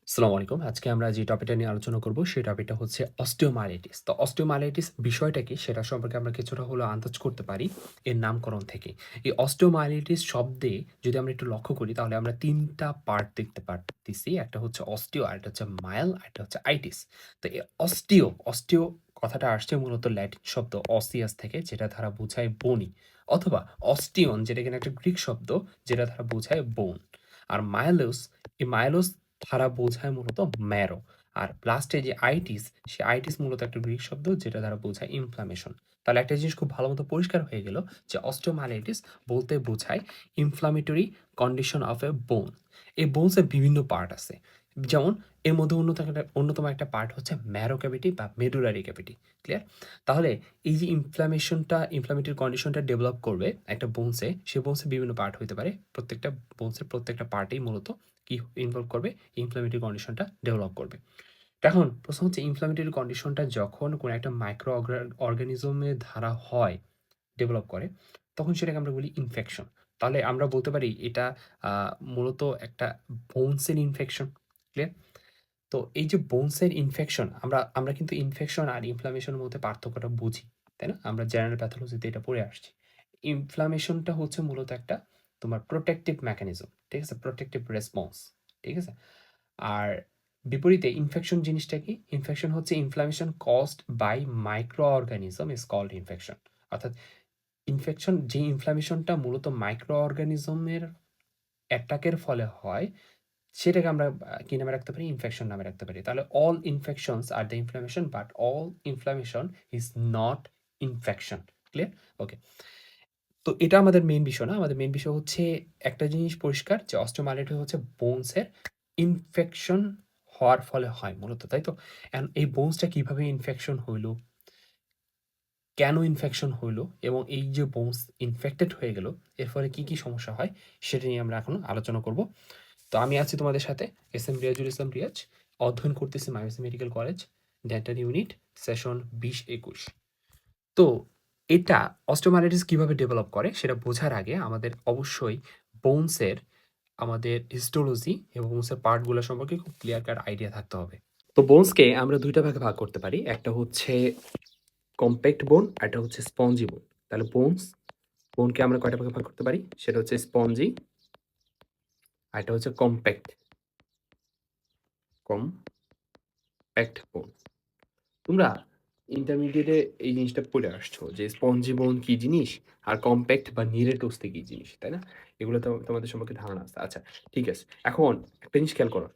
আসসালামু আলাইকুম। আজকে আমরা যে টপিকটা নিয়ে আলোচনা করব সেই টপিকটা হচ্ছে অস্টিওমাইলাইটিস। তো অস্টিওমাইলাইটিস বিষয়টা কি সেটা সম্পর্কে আমরা কিছুটা হলেও আন্দাজ করতে পারি এর নামকরণ থেকে। এই অস্টিওমাইলাইটিস শব্দে যদি আমরা একটু লক্ষ্য করি তাহলে আমরা ৩ টা পার্ট দেখতে পারতেছি। একটা হচ্ছে অস্টিও, আরেকটা হচ্ছে মাইল, আরেকটা হচ্ছে আইটিস। তো এই অস্টিও কথাটা আসছে মূলত ল্যাটিন শব্দ অসিয়াস থেকে যেটা দ্বারা বোঝায় বনি, অথবা অস্টিয়ন যেটা কিনা একটা গ্রিক শব্দ যেটা দ্বারা বোঝায় বোন। আর মায়োলোস ধারা বোঝায় মূলত ম্যারো। আর লাস্টে যে আইটিস, সে আইটিস মূলত একটা গ্রিক শব্দ যেটা দ্বারা বোঝায় ইনফ্লামেশন। তাহলে একটা জিনিস খুব ভালোমতো পরিষ্কার হয়ে গেল যে অস্টিওমাইলাইটিস বলতে বোঝায় ইনফ্লামেটরি কন্ডিশন অফ এ বোন। এই বোনসের বিভিন্ন পার্ট আছে। যেমন এর মধ্যে অন্যতম একটা পার্ট হচ্ছে ম্যারো ক্যাভিটি বা মেডুলারি ক্যাভিটি। ক্লিয়ার? তাহলে এই যে ইনফ্লামেটরি কন্ডিশনটা ডেভেলপ করবে একটা বোনসে, সে বোনসের বিভিন্ন পার্ট হইতে পারে। প্রত্যেকটা বোনসের প্রত্যেকটা পার্টেই মূলত কি ইনভলভ করবে? ইনফ্ল্যামেটরি কন্ডিশনটা ডেভেলপ করবে। এখন প্রশ্ন হচ্ছে ইনফ্ল্যামেটরি কন্ডিশনটা যখন কোনো একটা মাইক্রো অর্গানিজমের দ্বারা হয়, ডেভেলপ করে, তখন সেটাকে আমরা বলি ইনফেকশন। তাহলে আমরা বলতে পারি এটা মূলত একটা বোনসের ইনফেকশন। ক্লিয়ার? তো এই যে বোনসের ইনফেকশন, আমরা কিন্তু ইনফেকশন আর ইনফ্লামেশনের মধ্যে পার্থক্যটা বুঝি, তাই না? আমরা জেনারেল প্যাথোলজিতে এটা পড়ে আসছি। ইনফ্লামেশনটা হচ্ছে মূলত একটা তোমার প্রোটেক্টিভ মেকানিজম, ঠিক আছে? প্রোটেক্টিভ রেসপন্স, ঠিক আছে? আর বিপরীতে ইনফেকশন জিনিসটা কি? ইনফেকশন হচ্ছে inflammation caused by micro organism is called infection. অর্থাৎ যে ইনফ্লামেশনটা মূলত মাইক্রো অর্গানিজমের অ্যাটাকের ফলে হয়, সেটাকে আমরা কি নামে রাখতে পারি? ইনফেকশন নামে রাখতে পারি। তাহলে all infections are the inflammation, but all inflammation is not infection. Clear? Okay. তো এটা আমাদের মেইন বিষয় না। আমাদের মেইন বিষয় হচ্ছে একটা জিনিস পরিষ্কার যে অস্টিওমাইলাইটিস হচ্ছে বোনসের ইনফেকশন হওয়ার ফলে হয় মূলত, তাই তো? এখন এই বোনসটা কিভাবে ইনফেকশন হইল? কেন ইনফেকশন হইলো? এবং এই যে বোনস ইনফেক্টেড হয়ে গেল, এর ফলে কি সমস্যা হয়? সেটা নিয়ে আমরা এখন আলোচনা করব। তো আমি আছি তোমাদের সাথে এস এম রিয়াজুল ইসলাম রিয়াজ। অধ্যয়ন করতেছি মাইমেসি medical college, dental unit, session ২০-২১। তো এটা অস্টিওমাইলাইটিস কিভাবে ডেভেলপ করে সেটা বোঝার আগে আমাদের অবশ্যই বোনসের আমাদের হিস্টোলজি এবং বোনসের পার্টগুলো সম্পর্কে খুব ক্লিয়ার কাট আইডিয়া থাকতে হবে। তো বোনসকে আমরা ২ টা ভাগে ভাগ করতে পারি। একটা হচ্ছে কম্প্যাক্ট বোন, আর একটা হচ্ছে স্পঞ্জি বোন। তাহলে বোনকে আমরা কয়টা ভাগে ভাগ করতে পারি? সেটা হচ্ছে স্পঞ্জি, আর একটা হচ্ছে কম্প্যাক্ট বোন। তোমরা ইন্টারমিডিয়েটে এই জিনিসটা পড়ে আসছো যে স্পঞ্জি বোন কি জিনিস আর কম্প্যাক্ট বা নিরেট কি জিনিস, তাই না? এগুলো তো তোমাদের সম্পর্কে ধারণা আছে। আচ্ছা, ঠিক আছে। এখন একটা জিনিস খেয়াল করো।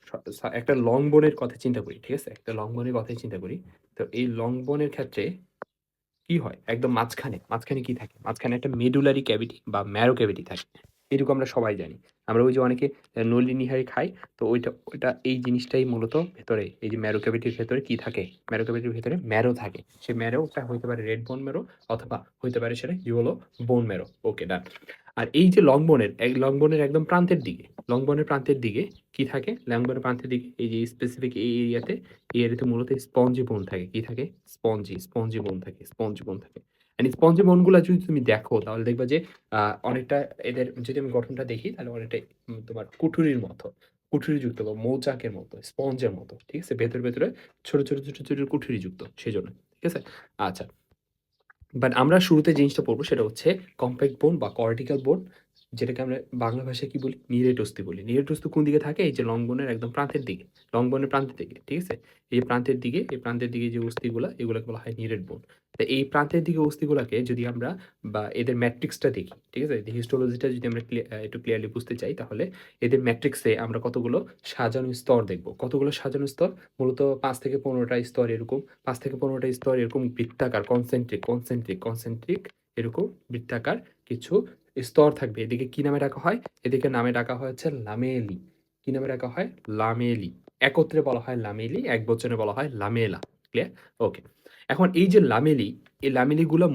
একটা লং বোনের কথা চিন্তা করি, ঠিক আছে? একটা লং বোনের কথাই চিন্তা করি। তো এই লং বোনের ক্ষেত্রে কি হয়? একদম মাঝখানে কি থাকে? মাঝখানে একটা মেডুলারি ক্যাভিটি বা ম্যারো ক্যাভিটি থাকে। এটুকু আমরা সবাই জানি। আমরা ওই যে অনেকে নলি নিহারি খাই, তো ওইটা এই জিনিসটাই মূলত ভেতরে, এই যে ম্যারো ক্যাভিটির ভেতরে কি থাকে? ম্যারো ক্যাভিটির ভেতরে ম্যারো থাকে। সেই ম্যারোটা হইতে পারে রেড বোন ম্যারো, অথবা হইতে পারে সেটা ইয়েলো বোন ম্যারো। ওকে, ডান। আর এই যে লং বোনের একদম প্রান্তের দিকে, লং বোনের প্রান্তের দিকে কি থাকে? লং বোনের প্রান্তের দিকে এই যে স্পেসিফিক এই এরিয়াতে মূলত স্পঞ্জি বোন থাকে। কি থাকে? স্পঞ্জি বোন থাকে, স্পঞ্জি বোন থাকে। অ্যান্ড স্পঞ্জি বোনগুলা যদি তুমি দেখো তাহলে দেখবা যে অনেকটা এদের যদি আমি গঠনটা দেখি তাহলে অনেকটা তোমার কুঠুরির মতো, কুঠুরিযুক্ত বা মৌচাকের মতো, স্পঞ্জের মতো। ঠিক আছে? ভেতরে ছোট কুঠুরিযুক্ত সেজন্য। ঠিক আছে? আচ্ছা। বাট আমরা শুরুতে জিনিসটা পড়বো সেটা হচ্ছে কম্প্যাক্ট বোন বা কর্টিক্যাল বোন, যেটাকে আমরা বাংলা ভাষায় কি বলি? নিরেট অস্থি বলি। নিরেট অস্থি কোন দিকে থাকে? এই যে লং বোনের একদম প্রান্তের দিকে, লং বোনের প্রান্তের দিকে, ঠিক আছে? এই প্রান্তের দিকে যে অস্থিগুলা, এগুলাকে বলা হয় নিরেট বোন। তো এই প্রান্তের দিকে অস্থিগুলাকে যদি আমরা বা এদের ম্যাট্রিক্সটা দেখি, ঠিক আছে? হিস্টোলজিটা যদি আমরা একটু ক্লিয়ারলি বুঝতে চাই তাহলে এদের ম্যাট্রিক্সে আমরা কতগুলো সাজানো স্তর দেখব। কতগুলো সাজানো স্তর? মূলত ৫ থেকে ১৫ টা স্তর এরকম, ৫ থেকে ১৫ টা স্তর এরকম বৃত্তাকার কনসেন্ট্রিক এরকম বৃত্তাকার কিছু স্তর থাকবে। এদিকে কি নামে ডাকা হয়? এদিকে নামে ডাকা হয় হচ্ছে লামেলি। কি নামে ডাকা হয়? লামেলি। একত্রে বলা হয় লামেলি, একবচনে বলা হয় লামেলা। ক্লিয়ার? ওকে। এখন এই যে লামেলি, এই লামেলিগুলো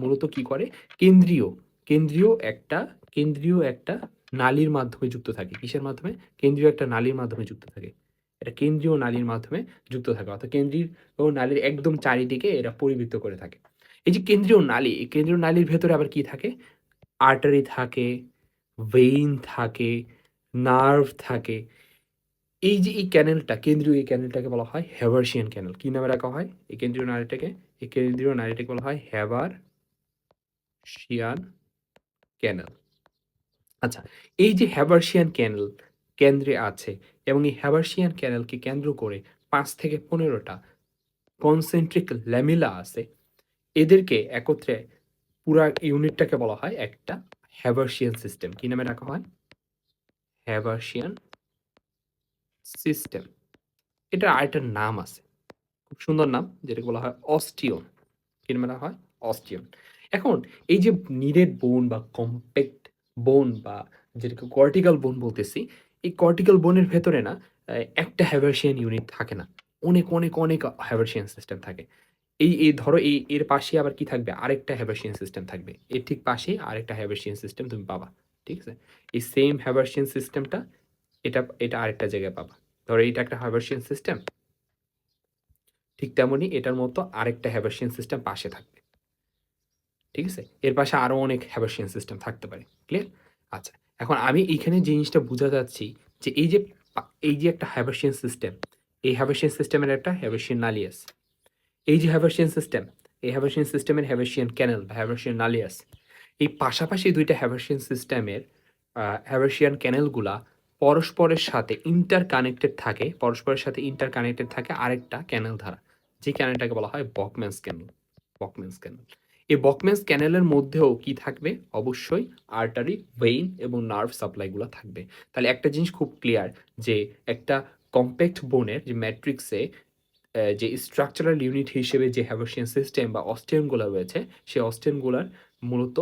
মূলত কি করে? কেন্দ্রীয় কেন্দ্রীয় একটা কেন্দ্রীয় একটা নালীর মাধ্যমে যুক্ত থাকে। কিসের মাধ্যমে? কেন্দ্রীয় একটা নালীর মাধ্যমে যুক্ত থাকে। এটা কেন্দ্রীয় নালীর মাধ্যমে যুক্ত থাকে। অর্থাৎ কেন্দ্রীয় নালীর একদম চারিদিকে এরা পরিবৃত্ত করে থাকে। এই যে কেন্দ্রীয় নালী, এই কেন্দ্রীয় নালীর ভেতরে আবার কি থাকে? আর্টারি থাকে, ভেইন থাকে, নার্ভ থাকে। এই যে এই ক্যানেলটা, কেন্দ্রীয় এই ক্যানেলটাকে বলা হয় হ্যাভার্সিয়ান ক্যানেল। কি নামে রাখা হয় এই কেন্দ্রীয় নালীটাকে? এই কেন্দ্রীয় নালীটাকে বলা হয় হ্যাভারসিয়ান ক্যানেল। আচ্ছা, এই যে হ্যাভার্সিয়ান ক্যানেল কেন্দ্রে আছে এবং এই হ্যাভার্সিয়ান ক্যানেলকে কেন্দ্র করে ৫ থেকে ১৫ টা কনসেন্ট্রিক ল্যামেলা আছে। এদেরকে একত্রে পুরা ইউনিটটাকে বলা হয় একটা হ্যাভার্সিয়ান সিস্টেম। কি নামে রাখা হয়? হ্যাভার্সিয়ান সিস্টেম। এটার আরেকটা নাম আছে। খুব সুন্দর নাম, যেটাকে বলা হয় অস্টিয়ন। কি নামে রাখা হয়? অস্টিয়ন। এখন এই যে নিরেট বোন বা কম্প্যাক্ট বোন বা যেটাকে কর্টিক্যাল বোন বলতেছি, এই কর্টিক্যাল বোনের ভেতরে না একটা হ্যাভার্সিয়ান ইউনিট থাকে না। অনেক হ্যাভার্সিয়ান সিস্টেম থাকে। এই ধরো এর পাশে আবার কি থাকবে? আরেকটা হ্যাভার্সিয়ান সিস্টেম থাকবে। এর ঠিক পাশেই আরেকটা হ্যাভার্সিয়ান সিস্টেম তুমি পাবা। ঠিক আছে? এই সেম হ্যাভার্সিয়ান সিস্টেমটা এটা আরেকটা জায়গায় পাবা। ধরো এইটা একটা হ্যাভার্সিয়ান সিস্টেম। ঠিক তেমনি এটার মতো আরেকটা হ্যাভার্সিয়ান সিস্টেম পাশে থাকবে। ঠিক আছে? এর পাশে আরো অনেক হ্যাভার্সিয়ান সিস্টেম থাকতে পারে। ক্লিয়ার? আচ্ছা। এখন আমি এইখানে যে জিনিসটা বুঝা যাচ্ছি যে এই যে একটা হ্যাভার্সিয়ান সিস্টেম, এই হ্যাভার্সিয়ান সিস্টেমের একটা হ্যাভার্সিয়ান নালী আছে। এই যে হ্যাভার্সিয়ান সিস্টেম, এই হ্যাভার্সিয়ান সিস্টেমের হ্যাভার্সিয়ান ক্যানেল বা হ্যাভার্সিয়ান নালী আছে। এই পাশাপাশি ২ টা হ্যাভার্সিয়ান সিস্টেমের হ্যাভার্সিয়ান ক্যানেলগুলা পরস্পরের সাথে ইন্টার কানেক্টেড থাকে আরেকটা ক্যানেল দ্বারা। যে ক্যানেলটাকে বলা হয় বকম্যানস ক্যানেল। বকম্যানস ক্যানেল। এই বকম্যানস ক্যানেলের মধ্যেও কি থাকবে? অবশ্যই আর্টারি, ভেইন এবং নার্ভ সাপ্লাই গুলা থাকবে। তাহলে একটা জিনিস খুব ক্লিয়ার যে একটা কমপ্যাক্ট বোনের যে ম্যাট্রিক্সে যে স্ট্রাকচারাল ইউনিট হিসেবে যে হ্যাভার্সিয়ান সিস্টেম বা অস্টিয়ানগুলা রয়েছে, সেই অস্টিয়ানগুলার মূলত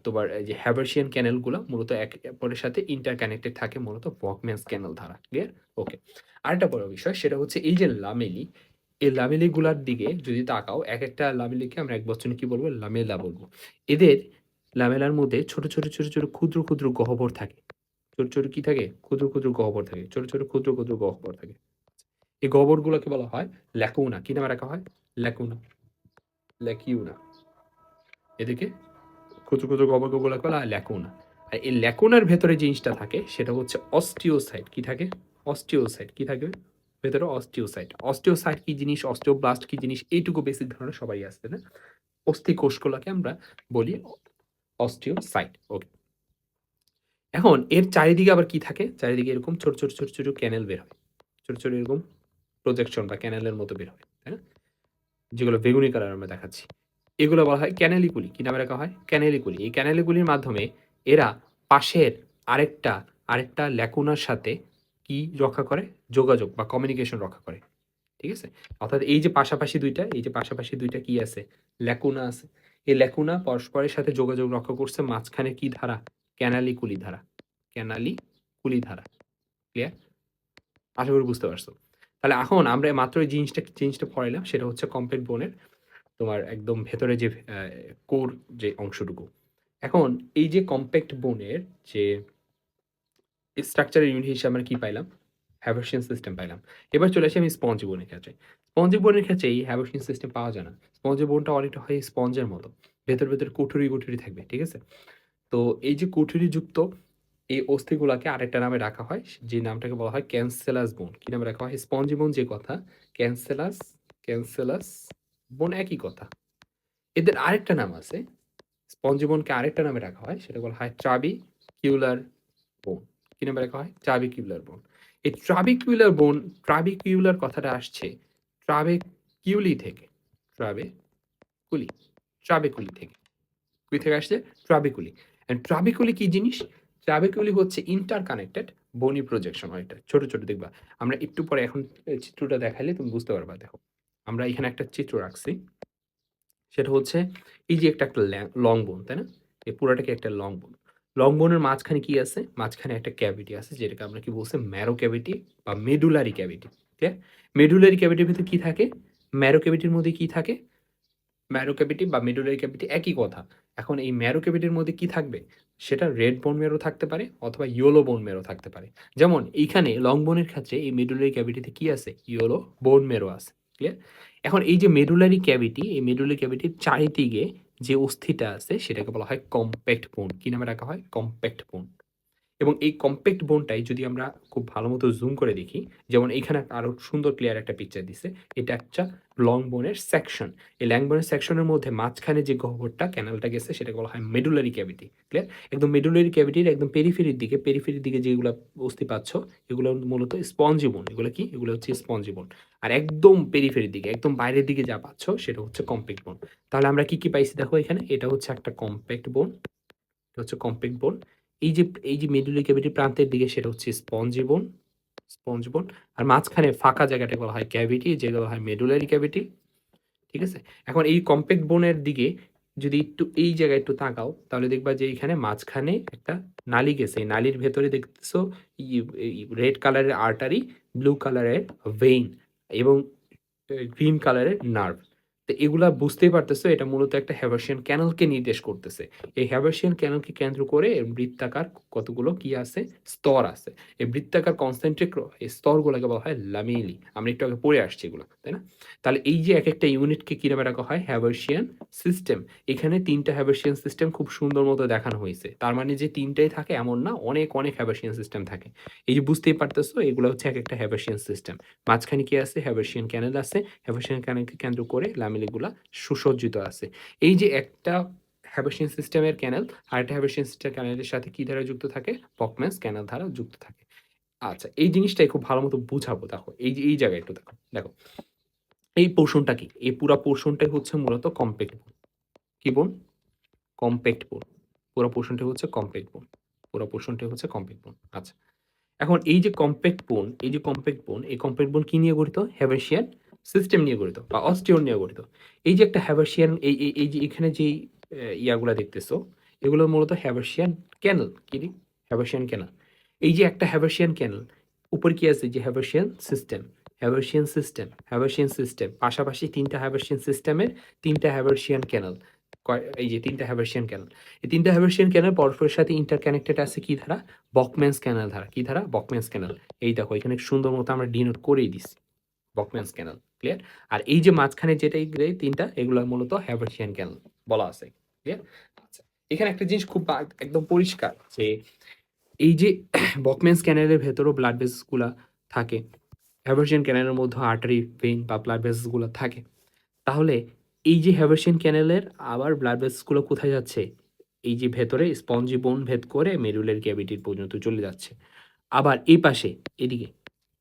তোমার এই যে হ্যাভার্সিয়ান ক্যানেলগুলা মূলত একে অপরের সাথে ইন্টারকানেক্টেড থাকে মূলত বকম্যানস ক্যানেল দ্বারা। ক্লিয়ার? ওকে। আরেকটা বড় বিষয় সেটা হচ্ছে এই যে লামেলি, এই লামেলিগুলার দিকে যদি তাকাও, একেকটা লামেলিকে আমরা একবচনে কি বলবো? লামেলা বলবো। এদের লামেলার মধ্যে ছোট ক্ষুদ্র গহ্বর থাকে। ছোট কি থাকে? ক্ষুদ্র গহ্বর থাকে। ক্ষুদ্র গহ্বর থাকে। এই গহ্বরগুলোকে বলা হয় ল্যাকুনা। কি নামে রাখা হয়? ল্যাকুনা। ল্যাকিউনা। এদেরকে ক্ষুদ্র গহ্বরগুলোকে বলা হয় ল্যাকুনা। আর এই ল্যাকুনার ভেতরে যে জিনিসটা থাকে সেটা হচ্ছে অস্টিওসাইট। কি থাকে? অস্টিওসাইট। কি থাকবে? ভেতরে অস্টিওসাইট। অস্টিওসাইট কি জিনিস? অস্টিওব্লাস্ট কি জিনিস? এইটুকু বেসিক ধারণা সবারই আছে, তাই না? অস্থি কোষগুলোকে আমরা বলি অস্টিওসাইট। ওকে। এখন এর চারিদিকে আবার কি থাকে? চারিদিকে এরকম ছোট ক্যানেল বের হয়। ছোট এরকম প্রজেকশন বা ক্যানেলের মতো বের হয়। তাই না? যেগুলো বেগুনি কালার আমরা দেখাচ্ছি। এগুলো বলা হয় ক্যানেলিকুলি। কি নামে রাখা হয়? ক্যানেলিকুলি। এই ক্যানেলিকুলির মাধ্যমে এরা পাশের আরেকটা ল্যাকুনার সাথে কি রক্ষা করে? যোগাযোগ বা কমিউনিকেশন রক্ষা করে। ঠিক আছে? অর্থাৎ এই যে পাশাপাশি ২ টা কি আছে? ল্যাকুনা আছে। এই ল্যাকুনা পরস্পরের সাথে যোগাযোগ রক্ষা করছে মাঝখানে কি ধারা? ক্যানালিকুলি ধারা। ক্যানালিকুলি ধারা। ক্লিয়ার? আশা করি বুঝতে পারছো। তাহলে এখন আমরা মাত্র এই জিনিসটা পড়াইলাম সেটা হচ্ছে কমপ্লিট বোনের তোমার একদম ভেতরে যে কোর যে অংশটুকু। এখন এই যে কম্প্যাক্ট বোনের যে স্ট্রাকচারাল ইউনিট হিসেবে আমরা কি পাইলাম? হ্যাভার্সিয়ান সিস্টেম পাইলাম। এবার চলে আসি আমি স্পঞ্জি বোনের ক্ষেত্রে। স্পঞ্জি বোনের ক্ষেত্রে এই হ্যাভার্সিয়ান সিস্টেম পাওয়া যায় না। স্পঞ্জি বোনটা অনেকটা হয় স্পঞ্জের মতো। ভেতরে কুঠুরি থাকবে। ঠিক আছে? তো এই যে কুঠুরিযুক্ত এই অস্থিগুলাকে আরেকটা নামে রাখা হয়। যে নামটাকে বলা হয় ক্যানসেলাস বোন। কি নামে রাখা হয়? স্পঞ্জি বোন যে কথা, ক্যানসেলাস বোন একই কথা। এদের আরেকটা নাম আছে। স্পঞ্জি বোনকে আরেকটা নামে রাখা হয়। সেটা বলা হয় ট্রাবিকিউলার বোন। কি নামে রাখা হয়? ট্রাবিকিউলার বোন। এই ট্রাবিকিউলার কথাটা আসছে ট্রাবেকিউলি থেকে। ট্রাবেকুলি, ট্রাবেকুলি থেকে। কই থেকে আসছে? ট্রাবেকুলি। অ্যান্ড ট্রাবেকুলি কি জিনিস? ট্রাবেকুলি হচ্ছে ইন্টারকানেক্টেড বনি প্রজেকশন অনেকটা। ছোট দেখবা। আমরা একটু পরে এখন চিত্রটা দেখাইলে তুমি বুঝতে পারবা। দেখো। আমরা এখানে একটা চিত্র রাখছি। সেটা হচ্ছে এই যে একটা লং বোন, তাই না? এই পুরাটাকে একটা লং বোন। লং বোনের মাঝখানে কি আছে? মাঝখানে একটা ক্যাভিটি আছে যেটাকে আমরা কি বলছি? ম্যারো ক্যাভিটি বা মেডুলারি ক্যাভিটি। ঠিক? মেডুলারি ক্যাভিটির ভিতরে কি থাকে? ম্যারো ক্যাভিটির মধ্যে কি থাকে? ম্যারো ক্যাভিটি বা মেডুলারি ক্যাভিটি একই কথা। এখন এই ম্যারো ক্যাভিটির মধ্যে কি থাকবে? সেটা রেড বোন ম্যারো থাকতে পারে অথবা ইয়েলো বোন ম্যারো থাকতে পারে। যেমন এইখানে লং বোনের ক্ষেত্রে এই মেডুলারি ক্যাভিটিতে কি আছে? ইয়েলো বোন ম্যারো আছে। ক্লিয়ার? এখন এই যে মেডুলারি ক্যাভিটি, এই মেডুলারি ক্যাভিটির চারিদিকে যে অস্থিটা আছে সেটাকে বলা হয় কম্প্যাক্ট বোন। কি নামে ডাকা হয়? কম্প্যাক্ট বোন। এবং এই কম্প্যাক্ট বোনটাই যদি আমরা খুব ভালো মতো জুম করে দেখি, যেমন এইখানে আরো সুন্দর ক্লিয়ার একটা পিকচার দিছে। এটা একটা লং বোনের সেকশন। এই লং বোনের সেকশনের মধ্যে মাঝখানে যে গহ্বরটা ক্যানালটা গেছে সেটাকে বলা হয় মেডুলারি ক্যাভিটি। ক্লিয়ার? একদম মেডুলারি ক্যাভিটির একদম পেরিফেরির দিকে যেগুলা অস্থি পাচ্ছ, এগুলো মূলত স্পঞ্জি বোন। এগুলো কি? এগুলো হচ্ছে স্পঞ্জি বোন। আর একদম পেরিফেরির দিকে, একদম বাইরের দিকে যা পাচ্ছ সেটা হচ্ছে কম্প্যাক্ট বোন। তাহলে আমরা কি পাইছি দেখো এখানে? এটা হচ্ছে একটা কম্প্যাক্ট বোন। এটা হচ্ছে কম্প্যাক্ট বোন। এই যে মেডুলারি ক্যাভিটির প্রান্তের দিকে সেটা হচ্ছে স্পঞ্জি বোন, স্পঞ্জ বোন। আর মাঝখানে ফাঁকা জায়গাটাকে বলা হয় ক্যাভিটি, যেগুলো হয় মেডুলারি ক্যাভিটি। ঠিক আছে? এখন এই কম্প্যাক্ট বোনের দিকে যদি একটু এই জায়গায় একটু তাকাও, তাহলে দেখবা যে এইখানে মাঝখানে একটা নালী গেছে। এই নালীর ভেতরে দেখতেছো রেড কালারের আর্টারি, ব্লু কালারের ভেইন এবং গ্রিন কালারের নার্ভ। তো এগুলা বুঝতেই পারতেছো এটা মূলত একটা হ্যাভার্সিয়ান ক্যানেলকে নির্দেশ করতেছে। এই হ্যাভার্সিয়ান ক্যানেলকে কেন্দ্র করে এর বৃত্তাকার কতগুলো কি আছে? স্তর আছে। এই বৃত্তাকার কনসেন্ট্রিক এই স্তরগুলোকে বলা হয় ল্যামেলি। আমরা একটু আগে পড়ে আসছি এগুলো, তাই না? তাহলে এই যে একেকটা ইউনিটকে কি নামে রাখা হয়? হ্যাভার্সিয়ান সিস্টেম। এখানে ৩ টা হ্যাভার্সিয়ান সিস্টেম খুব সুন্দর মতো দেখানো হইছে। তার মানে যে ৩ টাই থাকে এমন না, অনেক হ্যাভার্সিয়ান সিস্টেম থাকে। এই যে বুঝতেই পারতেছো এগুলো হচ্ছে একেকটা হ্যাভার্সিয়ান সিস্টেম। মাঝখানে কি আছে? হ্যাভার্সিয়ান ক্যানেল আছে। হ্যাভার্সিয়ান ক্যানেলকে কেন্দ্র করে ল্যামেলিগুলা সুসজ্জিত আছে। এই যে একটা হ্যাভার্সিয়ান সিস্টেমের ক্যানেল আরেকটা হ্যাভার্সিয়ান সিস্টেম ক্যানেলের সাথে কি দ্বারা যুক্ত থাকে? বকম্যান্স ক্যানেল দ্বারা যুক্ত থাকে। আচ্ছা, এই জিনিসটাই খুব ভালো মতো বুঝাবো। দেখো এই যে এই জায়গায় একটু দেখো। দেখো এই পোরশনটা কি? এই পুরা পোরশনটাই হচ্ছে মূলত কম্প্যাক্ট বোন। কি বোন? কম্প্যাক্ট বোন। পুরা পোরশনটাই হচ্ছে কম্প্যাক্ট বোন। পুরা পোরশনটাই হচ্ছে কম্প্যাক্ট বোন। আচ্ছা। এখন এই যে কম্প্যাক্ট বোন, এই কম্প্যাক্ট বোন কি নিয়ে গঠিত? হ্যাভার্সিয়ান সিস্টেম নিয়ে গঠিত বা অস্টিওন নিয়ে গঠিত। এই যে একটা হ্যাভার্সিয়ান এই যে এখানে যেই ইয়াগুলা দেখতেছো, এগুলো মূলত হ্যাভার্সিয়ান ক্যানেল। কি রে? হ্যাভার্সিয়ান ক্যানেল। এই যে একটা হ্যাভার্সিয়ান ক্যানেল, উপরে কি আছে? যে হ্যাভার্সিয়ান সিস্টেম, হ্যাভার্সিয়ান সিস্টেম। পাশাপাশি ৩ টা হ্যাভার্সিয়ান সিস্টেমের ৩ টা হ্যাভার্সিয়ান ক্যানেল। এই যে ৩ টা হ্যাভার্সিয়ান ক্যানেল। এই ৩ টা হ্যাভার্সিয়ান ক্যানেল পরস্পরের সাথে ইন্টারকানেক্টেড আছে কি ধারা? বকম্যান্স ক্যানেল ধারা। কি ধারা? বকম্যান্স ক্যানেল। এই দেখো এখানে সুন্দর মতো আমরা ডিনোট করেই দিছি। বকম্যান্স ক্যানেল। ক্লিয়ার? আর এই যে মাঝখানে যেটা এই ৩ টা এগুলো মূলত হ্যাভার্সিয়ান ক্যানেল বলা আছে। ক্লিয়ার? আচ্ছা। এখানে একটা জিনিস খুব একদম পরিষ্কার যে এই যে বকম্যান্স ক্যানেলের ভেতরেও ব্লাড ভেসেলস গুলা থাকে। হ্যাভার্সিয়ান ক্যানেলের মধ্যে আর্টারি, ভেইন বা ব্লাড ভেসেলস গুলো থাকে। তাহলে এই যে হ্যাভার্সিয়ান ক্যানেলের আবার ব্লাড ভেসেলস গুলো কোথায় যাচ্ছে? এই যে ভেতরে স্পঞ্জি বোন ভেদ করে মেডুলারি ক্যাভিটির পর্যন্ত চলে যাচ্ছে। আবার এই পাশে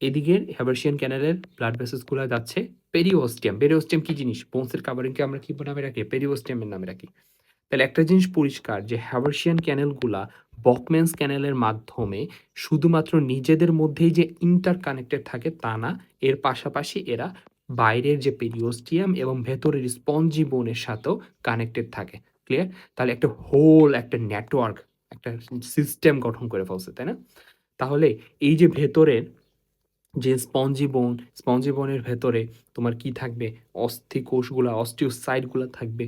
এদিকের হ্যাভার্সিয়ান ক্যানেলের ব্লাড ভেসেলস গুলা যাচ্ছে পেরিওস্টিয়াম। পেরিওস্টিয়াম কি জিনিস? বোনসের কাভারিংকে আমরা কি নামে রাখি? পেরিওস্টিয়ামের নামে রাখি। তাহলে একটা জিনিস পরিষ্কার যে হ্যাভার্সিয়ান ক্যানেলগুলা বকম্যান্স ক্যানেলের মাধ্যমে শুধুমাত্র নিজেদের মধ্যেই যে ইন্টারকানেক্টেড থাকে তা না, এর পাশাপাশি এরা বাইরের যে পেরিওস্টিয়াম এবং ভেতরের স্পঞ্জি বোনের সাথেও কানেক্টেড থাকে। ক্লিয়ার? তাহলে একটা হোল একটা নেটওয়ার্ক, একটা সিস্টেম গঠন করে ফেলছে, তাই না? তাহলে এই যে ভেতরের যে স্পঞ্জি বোনের ভেতরে তোমার কি থাকবে? অস্থি কোষগুলা, অস্টিওসাইটগুলা থাকবে।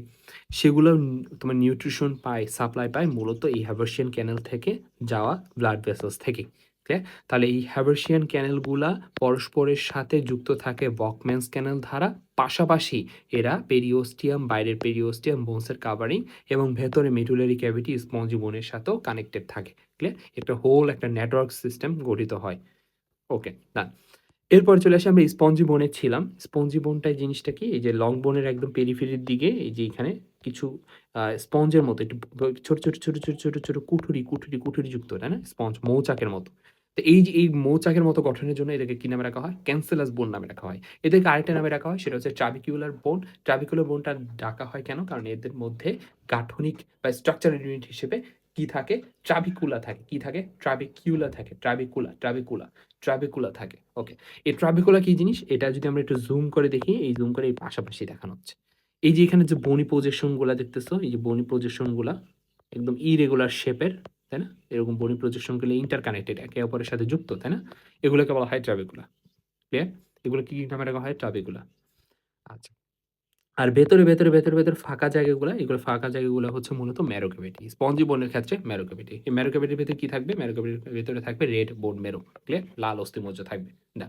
সেগুলো তোমার নিউট্রিশন পায়, সাপ্লাই পায় মূলত এই হ্যাভার্সিয়ান ক্যানেল থেকে যাওয়া ব্লাড ভেসেলস থেকেই। ক্লিয়ার? তাহলে এই হ্যাভার্সিয়ান ক্যানেলগুলা পরস্পরের সাথে যুক্ত থাকে বকম্যান্স ক্যানেল দ্বারা। পাশাপাশি এরা পেরিওস্টিয়াম, বাইরের পেরিওস্টিয়াম, বোনসের কাভারিং এবং ভেতরে মেডুলারি ক্যাভিটি, স্পঞ্জি বোনের সাথেও কানেক্টেড থাকে। ক্লিয়ার? একটা হোল একটা নেটওয়ার্ক সিস্টেম গঠিত হয়। ওকে, ডান। এরপর চলে আসি আমরা স্পঞ্জি বোনে ছিলাম। স্পঞ্জি বোনটায় জিনিসটা কি? এই যে লং বোনের একদম পেরিফেরির দিকে এই যে এখানে কিছু স্পঞ্জের মতো একটু ছোট কুঠুরি যুক্ত, তাই না? স্পঞ্জ মৌচাকের মতো। তো এই যে এই মৌচাকের মতো গঠনের জন্য এটাকে কি নামে রাখা হয়? ক্যানসেলাস বোন নামে রাখা হয়। এদেরকে আরেকটা নামে রাখা হয় সেটা হচ্ছে ট্রাবিকিউলার বোন। ট্রাবিকুলার বোনটা ডাকা হয় কেন? কারণ এদের মধ্যে গাঠনিক বা স্ট্রাকচারাল ইউনিট হিসেবে কি থাকে? ট্রাবিকুলা থাকে। কি থাকে? ট্রাবিকিউলা থাকে। ট্রাবিকুলা থাকে। ওকে। এই ট্রাবিকুলা কি জিনিস? এটা যদি আমরা একটু জুম করে দেখি, এই জুম করে এই পাশাপাশি দেখানো হচ্ছে। এই যে এখানে যে বনি প্রজেকশন গুলা দেখতেছো, এই যে বনি প্রজেকশন গুলা একদম ইরেগুলার শেপের, তাই না? এরকম বনি প্রজেকশন গুলো ইন্টারকানেক্টেড, একে অপরের সাথে যুক্ত, তাই না? এগুলোকে বলা হয় ট্রাবিকুলা। ক্লিয়ার? এগুলো কি নামে রাখা হয়? ট্রাবিকুলা। আচ্ছা। আর ভেতরে ফাঁকা জায়গাগুলা, এগুলো ফাঁকা জায়গাগুলা হচ্ছে মূলত ম্যারো ক্যাভিটি। স্পঞ্জি বোনের ক্ষেত্রে ম্যারো ক্যাভিটি। এই ম্যারো ক্যাভিটির ভেতরে কি থাকবে? ম্যারো ক্যাভিটির ভেতরে থাকবে রেড বোন ম্যারো। ক্লিয়ার? লাল অস্থিমজ্জা থাকবে। না।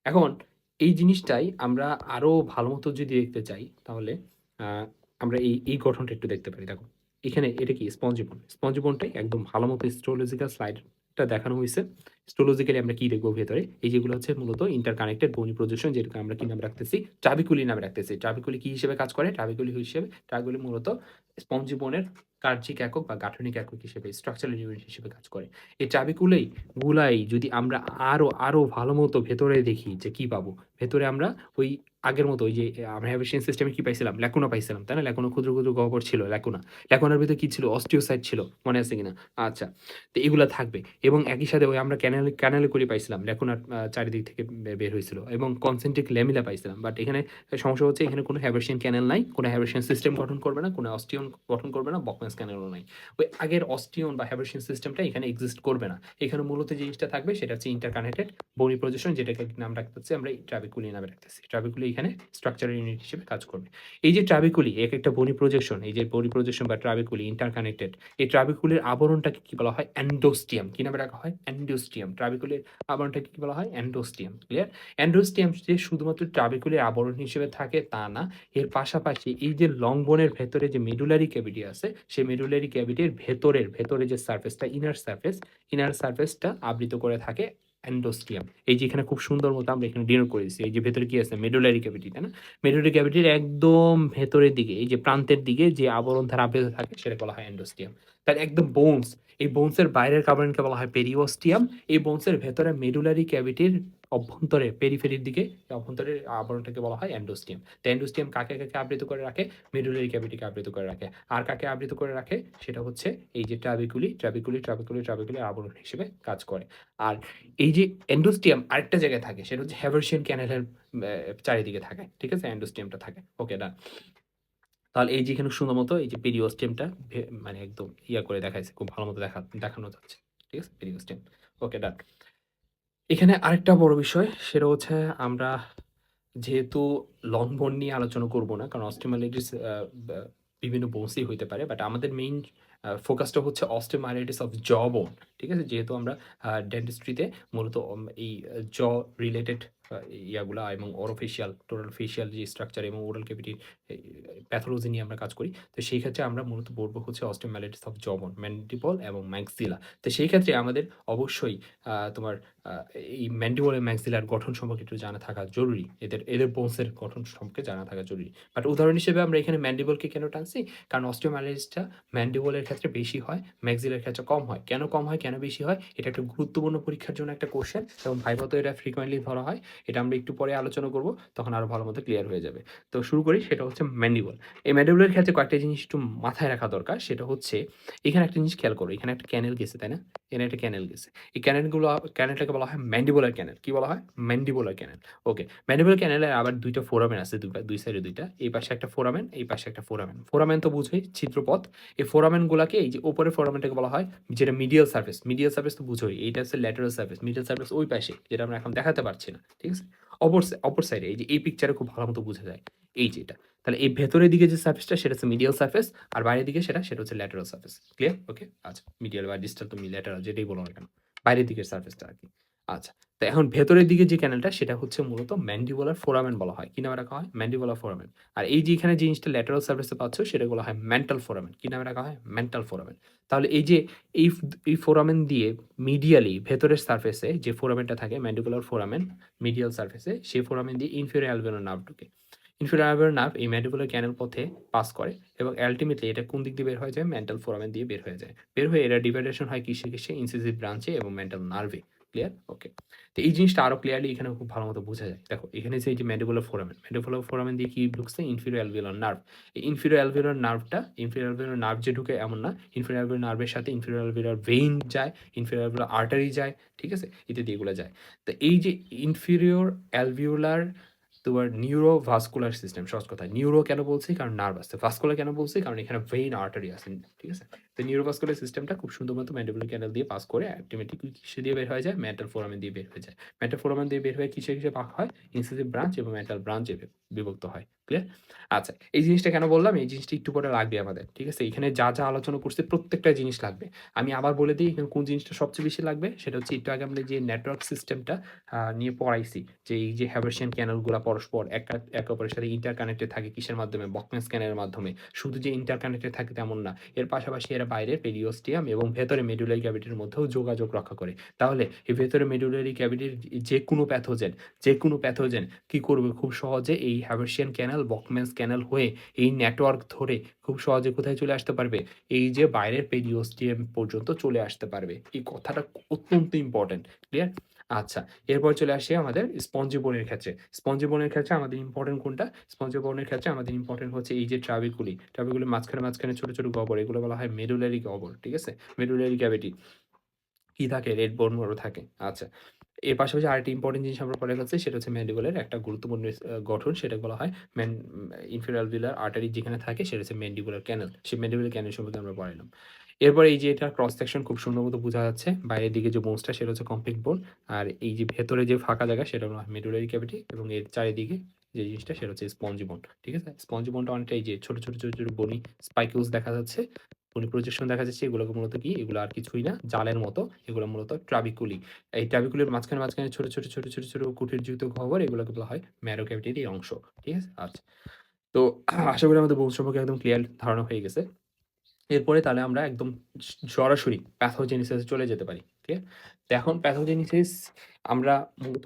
এখন এই জিনিসটাই আমরা আরো ভালো মতো যদি দেখতে চাই তাহলে আমরা এই গঠনটা একটু দেখতে পারি। দেখো। এখানে এটা কি স্পঞ্জি বোন। স্পঞ্জি বোনটাই একদম ভালোমতো হিস্টোলজিক্যাল স্লাইডটা দেখানো হইছে। হিস্টোলজিক্যালি আমরা কি দেখব ভেতরে? এই যেগুলো হচ্ছে মূলত ইন্টারকানেক্টেড বনি প্রজেকশন যেটাকে আমরা কি নামে রাখতেছি? ট্রাবিকুলি নামে রাখতেছি। ট্রাবিকুলি কি হিসেবে কাজ করে? ট্রাবিকুলি মূলত স্পঞ্জি বোনের কার্যিক একক বা গাঠনিক একক হিসেবে স্ট্রাকচারাল ইউনিট হিসেবে কাজ করে। এই ট্রাবিকুলেই গুলাই যদি আমরা আরো ভালোমতো ভেতরে দেখি যে কি পাবো? ভেতরে আমরা ওই আগের মতো ওই যে আমরা হ্যাভেশিয়ান সিস্টেমে কি পাইছিলাম? ল্যাকুনা পাইছিলাম, তাই না? ল্যাকুনা ক্ষুদ্র গহ্বর ছিল ল্যাকুনা। ল্যাকুনার ভিতরে কি ছিল? অস্টিওসাইট ছিল। মনে আছে কিনা? আচ্ছা। তো এগুলা থাকবে এবং একই সাথে ওই আমরা ক্যানালিকুলি পাইছিলাম। ল্যাকুনার চারিদিক থেকে বের হইছিল এবং কনসেন্ট্রিক ল্যামিলা পাইছিলাম। বাট এখানে সমস্যা হচ্ছে এখানে কোনো হ্যাভেশিয়ান ক্যানেল নাই। কোনো হ্যাভেশিয়ান সিস্টেম গঠন করবে না, কোনো অস্টিয়ন গঠন করবে না, বকম্যান্স ক্যানেলও নাই। ওই আগের অস্টিয়ন বা হ্যাভেশিয়ান সিস্টেমটা এখানে এক্সিস্ট করবে না। এখানে মূলত যে জিনিসটা থাকবে সেটা হচ্ছে ইন্টারকানেক্টেড বনি প্রজেকশন যেটাকে নাম রাখতেছি আমরা ট্রাবিকুলি নামে রাখতেছি। ট্রাবিকুলি এখানে স্ট্রাকচারাল ইউনিট হিসেবে কাজ করবে। এই যে ট্রাবিকুলি একটা বনি প্রজেকশন, এই যে বনি প্রজেকশন বা ট্রাবিকুলি ইন্টারকানেক্টেড, এই ট্রাবিকুলির আবরণটাকে কি বলা হয়? এন্ডোস্টিয়াম। কি নামে রাখা হয়? এন্ডোস্টিয়াম। ট্রাবিকুলির আবরণটাকে কি বলা হয়? এন্ডোস্টিয়াম। ক্লিয়ার? এন্ডোস্টিয়াম যে শুধুমাত্র ট্রাবিকুলির আবরণ হিসেবে থাকে তা না। এর পাশাপাশি এই যে লং বোনের ভেতরে যে মেডুলারি ক্যাভিটি আছে, সেই মেডুলারি ক্যাভিটির ভেতরে যে সারফেসটা ইনার সারফেসটা আবৃত করে থাকে এন্ডোস্টিয়াম। এই যে এখানে খুব সুন্দর মতো আমরা এখানে ডিনোট করে দিচ্ছি। এই যে ভেতরে কি আছে? মেডুলারি ক্যাভিটি, তাই না? মেডুলারি ক্যাভিটির একদম ভেতরের দিকে, এই যে প্রান্তের দিকে যে আবরণ ধারা আবৃত থাকে সেটা বলা হয় এন্ডোস্টিয়াম। তার একদম বোনস, এই বোনসের বাইরের আবরণকে বলা হয় পেরিওস্টিয়াম। এই বোনসের ভেতরে মেডুলারি ক্যাভিটির অভ্যন্তরে পেরিফেরির দিকে অভ্যন্তরের আবরণটাকে বলা হয় এন্ডোস্টিয়াম। তো এন্ডোস্টিয়াম কাকে আবৃত করে রাখে? মেডুলারি ক্যাভিটিকে আবৃত করে রাখে। আর কাকে আবৃত করে রাখে? সেটা হচ্ছে এই যে ট্রাবিকুলি আবরণ হিসেবে কাজ করে। আর এই যে এন্ডোস্টিয়াম আরেকটা জায়গায় থাকে সেটা হচ্ছে হ্যাভার্সিয়ান ক্যানেলের চারিদিকে থাকে। ঠিক আছে? এন্ডোস্টিয়ামটা থাকে। ওকে, ডান। তাহলে এই যে এখানে সুন্দর মতো এই যে পেরিওস্টেমটা মানে একদম করে দেখাইছে। খুব ভালো মতো দেখানো যাচ্ছে। ঠিক আছে? পেরিওস্টেম। ওকে, ডান। এখানে আরেকটা বড় বিষয় সেটা হচ্ছে আমরা যেহেতু লং বোন নিয়ে আলোচনা করব না। কারণ অস্টিওমাইলাইটিস বা বিভিন্ন বোনসই হইতে পারে। বাট আমাদের মেইন ফোকাসটা হচ্ছে অস্টিওমাইলাইটিস অফ জ বোন। ঠিক আছে? যেহেতু আমরা ডেন্টিস্ট্রিতে মূলত এই জ রিলেটেড ইয়াগুলা এবং অরোফেশিয়াল, টোটাল ফেশিয়াল যে স্ট্রাকচার এবং ওরাল ক্যাভিটির প্যাথোলজি নিয়ে আমরা কাজ করি। তো সেই ক্ষেত্রে আমরা মূলত পড়বো হচ্ছে অস্টিওমাইলাইটিস অফ জ বোন, ম্যান্ডিবল এবং ম্যাক্সিলা। তো সেই ক্ষেত্রে আমাদের অবশ্যই তোমার আ এই ম্যান্ডিবল এবং ম্যাক্সিলার গঠন সম্পর্কে একটু জানা থাকা জরুরি। এদের বোনসের গঠন সম্পর্কে জানা থাকা জরুরি। বাট উদাহরণ হিসেবে আমরা এখানে ম্যান্ডিবলকে কেন টানছি? কারণ অস্টিওমাইলাইটিসটা ম্যান্ডিবলের ক্ষেত্রে বেশি হয়, ম্যাক্সিলার ক্ষেত্রে কম হয়। কেন কম হয়, কেন বেশি হয়? এটা একটা গুরুত্বপূর্ণ পরীক্ষার জন্য একটা কোয়েশ্চেন এবং ভাইভাতেও এটা ফ্রিকোয়েন্টলি ধরা হয়। এটা আমরা একটু পরে আলোচনা করব। তখন আরো ভালো মতো ক্লিয়ার হয়ে যাবে। তো শুরু করি, সেটা হচ্ছে ম্যান্ডিবল। এই ম্যান্ডিবলের ক্ষেত্রে কয়েকটা জিনিস একটু মাথায় রাখা দরকার। সেটা হচ্ছে এখানে একটা জিনিস খেয়াল করো। এখানে একটা ক্যানেল গেছে, তাই না? এখানে একটা ক্যানেল গেছে। এই ক্যানেলটাকে বলা হয় ম্যান্ডিবুলার ক্যানেল। কি বলা হয়? ম্যান্ডিবুলার ক্যানেল। ওকে। ম্যান্ডিবুলার ক্যানেলের আবার ২ টা ফোরামেন আছে, দুই সাইডে ২ টা। এই পাশে একটা ফোরামেন, এই পাশে একটা ফোরামেন। ফোরামেন তো বুঝোই ছিদ্রপথ। এই ফোরামেনগুলাকে এই যে উপরের ফোরামেনটাকে বলা হয় যেটা মিডিয়াল সারফেস। মিডিয়াল সারফেস তো বুঝোই। এইটা হচ্ছে ল্যাটেরাল সারফেস। মিডিয়াল সারফেস ওই পাশে যেটা আমরা এখন দেখাতে পারছি না। ঠিক আছে? অপর সাইডে এই যে এই পিকচারে খুব ভালো মতো বোঝা যায়। এই যে এটা। তাহলে এই ভেতরের দিকে যে সারফেসটা সেটা হচ্ছে মিডিয়াল সারফেস আর বাইরের দিকে সেটা হচ্ছে ল্যাটেরাল সারফেস। ক্লিয়ার? ওকে? আচ্ছা। মিডিয়াল বা ডিস্টাল তুমি ল্যাটেরাল যেটাই বলো না কেন। বাইরের দিকের সারফেসটা আরকি। আচ্ছা। তো এখন ভেতরের দিকে যে ক্যানেলটা সেটা হচ্ছে মূলত ম্যান্ডিবুলার ফোরামেন বলা হয়। কি নামে রাখা হয়? Mandibular foramen. আর এই যে এখানে জিনিসটা ল্যাটেরাল সারফেসে পাচ্ছ সেটাকে বলা হয় মেন্টাল ফোরামেন। কি নামে রাখা হয়? Mental foramen. তাহলে এই যে এই ফোরামেন দিয়ে মিডিয়ালি ভেতরের সারফেসে যে ফোরামেনটা থাকে ম্যান্ডিবুলার ফোরামেন মিডিয়াল সারফেসে সেই ফোরামেন দিয়ে ইনফেরিয়র অ্যালভিওলার নার্ভ ঢুকে। ইনফেরিয়র অ্যালভিওলার নার্ভ এই ম্যান্ডিবুলার ক্যানেল পথে পাস করে এবং আল্টিমেটলি এটা কোন দিক দিয়ে বের হয়ে যায়? মেন্টাল ফোরামেন দিয়ে বের হয়ে যায়। বের হয়ে এরা ডিভাইডেশন হয় কিসে? ইনসিসিভ ব্রাঞ্চে এবং মেন্টাল নার্ভে। ক্লিয়ার? ওকে। তো এই জিনিসটা আরো ক্লিয়ারলি এখানে খুব ভালো মতো বোঝা যায়। দেখো এখানে যে এই যে ম্যান্ডিবুলার ফোরামেন দিয়ে কি ঢুকছে? Inferior alveolar nerve. এই ইনফেরিয়র অ্যালভিওলার নার্ভ যে ঢুকে এমন না। ইনফেরিয়র অ্যালভিওলার নার্ভের সাথে ইনফেরিয়র অ্যালভিওলার ভেইন যায়, ইনফেরিয়র অ্যালভিওলার আর্টারি যায়। ঠিক আছে? ইত্যাদি এগুলো যায়। তো এই যে ইনফেরিয়র অ্যালভিওলার তোমার নিউরোভাস্কুলার সিস্টেম, সহজ কথায় নিউরো কেন বলছি? কারণ নার্ভ আছে। ভাস্কুলার কেন বলছি? কারণ এখানে ভেইন আর্টারি আছে। ঠিক আছে? তো নিউরোভাস্কুলার সিস্টেমটা খুব সুন্দর মতো ম্যান্ডিবুলার ক্যানাল দিয়ে পাস করে আল্টিমেটলি কিসে দিয়ে বের হয়ে যায়? মেন্টাল ফোরামেন দিয়ে বের হয়ে যায়। মেন্টাল ফোরামেন দিয়ে বের হয়ে কিসে ভাগ হয়? ইনসিসিভ ব্রাঞ্চ এবং মেন্টাল ব্রাঞ্চে বিভক্ত হয়। ক্লিয়ার? আচ্ছা, এই জিনিসটা কেন বললাম? এই জিনিসটা একটু পরে লাগবে আমাদের। ঠিক আছে? এখানে যা আলোচনা করছি প্রত্যেকটা জিনিস লাগবে। আমি আবার বলে দিই এখানে কোন জিনিসটা সবচেয়ে বেশি লাগবে। সেটা হচ্ছে একটু আগে আমরা যে নেটওয়ার্ক সিস্টেমটা নিয়ে পড়াইছি। যে এই যে হ্যাভার্সিয়ান ক্যানেল গুলা পরস্পর একে অপরের সাথে ইন্টারকানেক্টেড থাকে কিসের মাধ্যমে? বকম্যান স্ক্যানের মাধ্যমে। শুধু যে ইন্টারকানেক্টেড থাকে তেমন না। এর পাশাপাশি এরা বাইরে পেরিওস্টিয়াম এবং ভেতরে মেডুলারি ক্যাভিটির মধ্যেও যোগাযোগ রক্ষা করে। তাহলে এই ভেতরে মেডুলারি ক্যাভিটির যেকোনো প্যাথোজেন কি করবে? খুব সহজে এই হ্যাভার্সিয়ান ক্যানাল, বকম্যানস ক্যানাল হয়ে এই নেটওয়ার্ক ধরে খুব সহজে কোথায় চলে আসতে পারবে? এই যে বাইরের পেরিওস্টিয়াম পর্যন্ত চলে আসতে পারবে। এই কথাটা অত্যন্ত ইম্পোর্টেন্ট। ক্লিয়ার? আচ্ছা, এরপর চলে আসি আমাদের স্পঞ্জি বোনের ক্ষেত্রে। স্পঞ্জি বোনের ক্ষেত্রে আমাদের ইম্পোর্টেন্ট কোনটা? স্পঞ্জি বোনের ক্ষেত্রে আমাদের ইম্পোর্টেন্ট হচ্ছে এই যে ট্রাবিকুলির মাঝখানে ছোট, ছোট গহ্বর এগুলো বলা হয় মেডুলারি গহ্বর। ঠিক আছে? মেডুলারি ক্যাভিটি কি থাকে? রেড বোন মরো থাকে। আচ্ছা। এর পাশাপাশি আরেকটা ইম্পোর্টেন্ট জিনিস আমরা পরে ফেলছি সেটা হচ্ছে ম্যান্ডিবলের একটা গুরুত্বপূর্ণ গঠন সেটা বলা হয় ইনফেরিয়র আলভিওলার আর্টারি যেখানে থাকে সেটা হচ্ছে ম্যান্ডিবুলার ক্যানাল। সেই ম্যান্ডিবুলার ক্যানাল সম্পর্কে আমরা পড়াইলাম। এরপরে এই যে এটা ক্রস সেকশন খুব সুন্দর মতো বোঝা যাচ্ছে। বাইরের দিকে যে বোনসটা সেটা হচ্ছে কমপ্লিট বোন। আর এই যে ভেতরে যে ফাঁকা জায়গা সেটা হলো মেডুলারি ক্যাভিটি এবং এর চারিদিকে যে জিনিসটা সেটা হচ্ছে স্পঞ্জি বোন। ঠিক আছে? স্পঞ্জি বোনটা অনেকটা এই যে ছোট বনি স্পাইকুলস দেখা যাচ্ছে। বনি প্রজেকশন দেখা যাচ্ছে এগুলোকে মূলত কি? এগুলো আর কিছুই না জালের মতো। এগুলো মূলত ট্রাবিকুলি। এই ট্রাবিকুলের মাঝখানে ছোট কুঠিরযুক্ত গহ্বর এগুলোকে বলা হয় ম্যারো ক্যাভিটির এই অংশ। ঠিক আছে? আচ্ছা। তো আশা করি আমাদের বোন সম্পর্কে একদম ক্লিয়ার ধারণা হয়ে গেছে। এরপরে তাহলে আমরা একদম সরাসরি প্যাথোজেনেসিস এ চলে যেতে পারি। ঠিক আছে? তো এখন প্যাথোজেনেসিস আমরা মূলত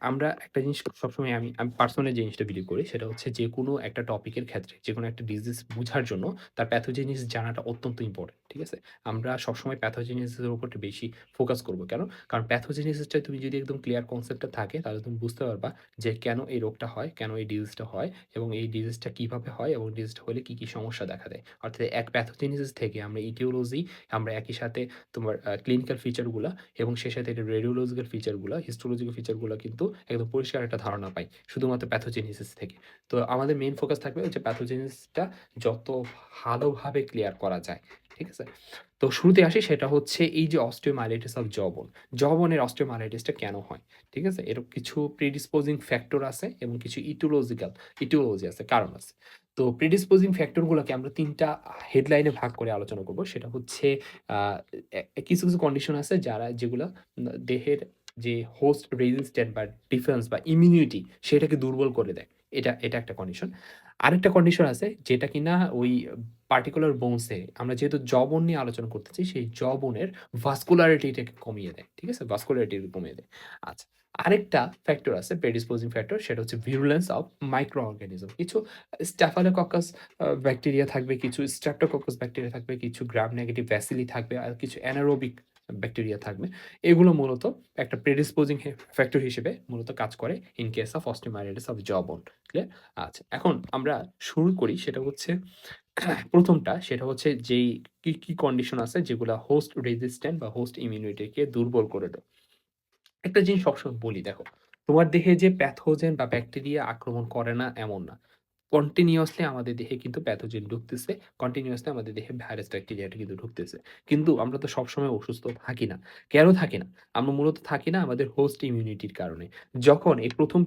আমরা একটা জিনিস সবসময় আমি পার্সোনালি যে জিনিসটা বিলিভ করি সেটা হচ্ছে যেকোনো একটা টপিকের ক্ষেত্রে যেকোনো একটা ডিজিজ বুঝার জন্য তার প্যাথোজেনেসিস জানাটা অত্যন্ত ইম্পোর্টেন্ট। ঠিক আছে? আমরা সবসময় প্যাথোজেনেসিস এর উপর বেশি ফোকাস করব। কেন? কারণ প্যাথোজেনেসিসটা তুমি যদি একদম ক্লিয়ার কনসেপ্টটা থাকে তাহলে তুমি বুঝতে পারবা যে কেন এই রোগটা হয়, কেন এই ডিজিজটা হয় এবং এই ডিজিজটা কিভাবে হয় এবং ডিজিজটা হলে কি সমস্যা দেখা দেয়। অর্থাৎ এক প্যাথোজেনেসিস থেকে আমরা ইটিওলজি আমরা একই সাথে তোমার ক্লিনিক্যাল ফিচার গুলা এবং সেই সাথে এটা রেডিওলজিক্যাল ফিচার গুলা, হিস্টোলজিক্যাল ফিচার গুলা কিন্তু একদম পরিষ্কার একটা ধারণা পাই শুধুমাত্র প্যাথোজেনেসিস থেকে। তো আমাদের মেইন ফোকাস থাকবে হচ্ছে প্যাথোজেনেসিসটা যত ভালোভাবে ক্লিয়ার করা যায়। ঠিক আছে? তো শুরুতে আসি সেটা হচ্ছে এই যে অস্টিওমাইলাইটিস অফ জবন। জবনের অস্টিওমাইলাইটিসটা কেন হয়? ঠিক আছে? এর কিছু প্রিডিসপোজিং ফ্যাক্টর আছে এবং কিছু ইটিওলজি আছে, কারণ আছে। তো প্রিডিসপোজিং ফ্যাক্টর গুলোকে আমরা ৩ টা হেডলাইনে ভাগ করে আলোচনা করব। সেটা হচ্ছে আ কিছু কন্ডিশন আছে যেগুলা দেহের যে হোস্ট রেজিস্ট্যান্ট বা ডিফেন্স বা ইমিউনিটি সেটাকে দুর্বল করে দেয়। এটা একটা কন্ডিশন। আরেকটা কন্ডিশন আছে যেটা কিনা ওই পার্টিকুলার বোনসে আমরা যেহেতু জবন নিয়ে আলোচনা করতেছি, সেই জবনের ভাস্কুলারিটিটাকে কমিয়ে দেয়। ঠিক আছে? ভাস্কুলারিটি কমিয়ে দেয়। আচ্ছা। আরেকটা ফ্যাক্টর আছে প্রেডিসপোজিং ফ্যাক্টর সেটা হচ্ছে ভিরুলেন্স অফ মাইক্রো অর্গানিজম। কিছু স্ট্যাফাইলোককাস ব্যাকটেরিয়া থাকবে, কিছু স্ট্রেপ্টোককাস ব্যাকটেরিয়া থাকবে, কিছু গ্রাম নেগেটিভ ব্যাসিলি থাকবে, আর কিছু অ্যানারোবিক ব্যাকটেরিয়া থাকবে। এগুলো মূলত একটা প্রেডিসপোজিং ফ্যাক্টর হিসেবে মূলত কাজ করে in case of osteomyelitis of জবন। ক্লিয়ার? আচ্ছা। এখন আমরা শুরু করি সেটা হচ্ছে ১ম টা সেটা হচ্ছে কি কন্ডিশন আছে যেগুলা হোস্ট রেজিস্ট্যান্ট বা হোস্ট ইমিউনিটিকে দুর্বল করে দেয়। একটা জিনিস সবসময় বলি দেখো, তোমার দেহে যে প্যাথোজেন বা ব্যাকটেরিয়া আক্রমণ করে না এমন না। কন্টিনিউয়াসলি আমাদের দেহে কিন্তু প্যাথোজেন ঢুকতেছে। কন্টিনিউয়াসলি আমাদের দেহে ভাইরাস ব্যাকটেরিয়াটা কিন্তু ঢুকতেছে। কিন্তু আমরা তো সবসময় অসুস্থ থাকি না। কেন থাকি না? আমরা মূলত থাকি না আমাদের হোস্ট ইমিউনিটির কারণে। যখন এই ১ম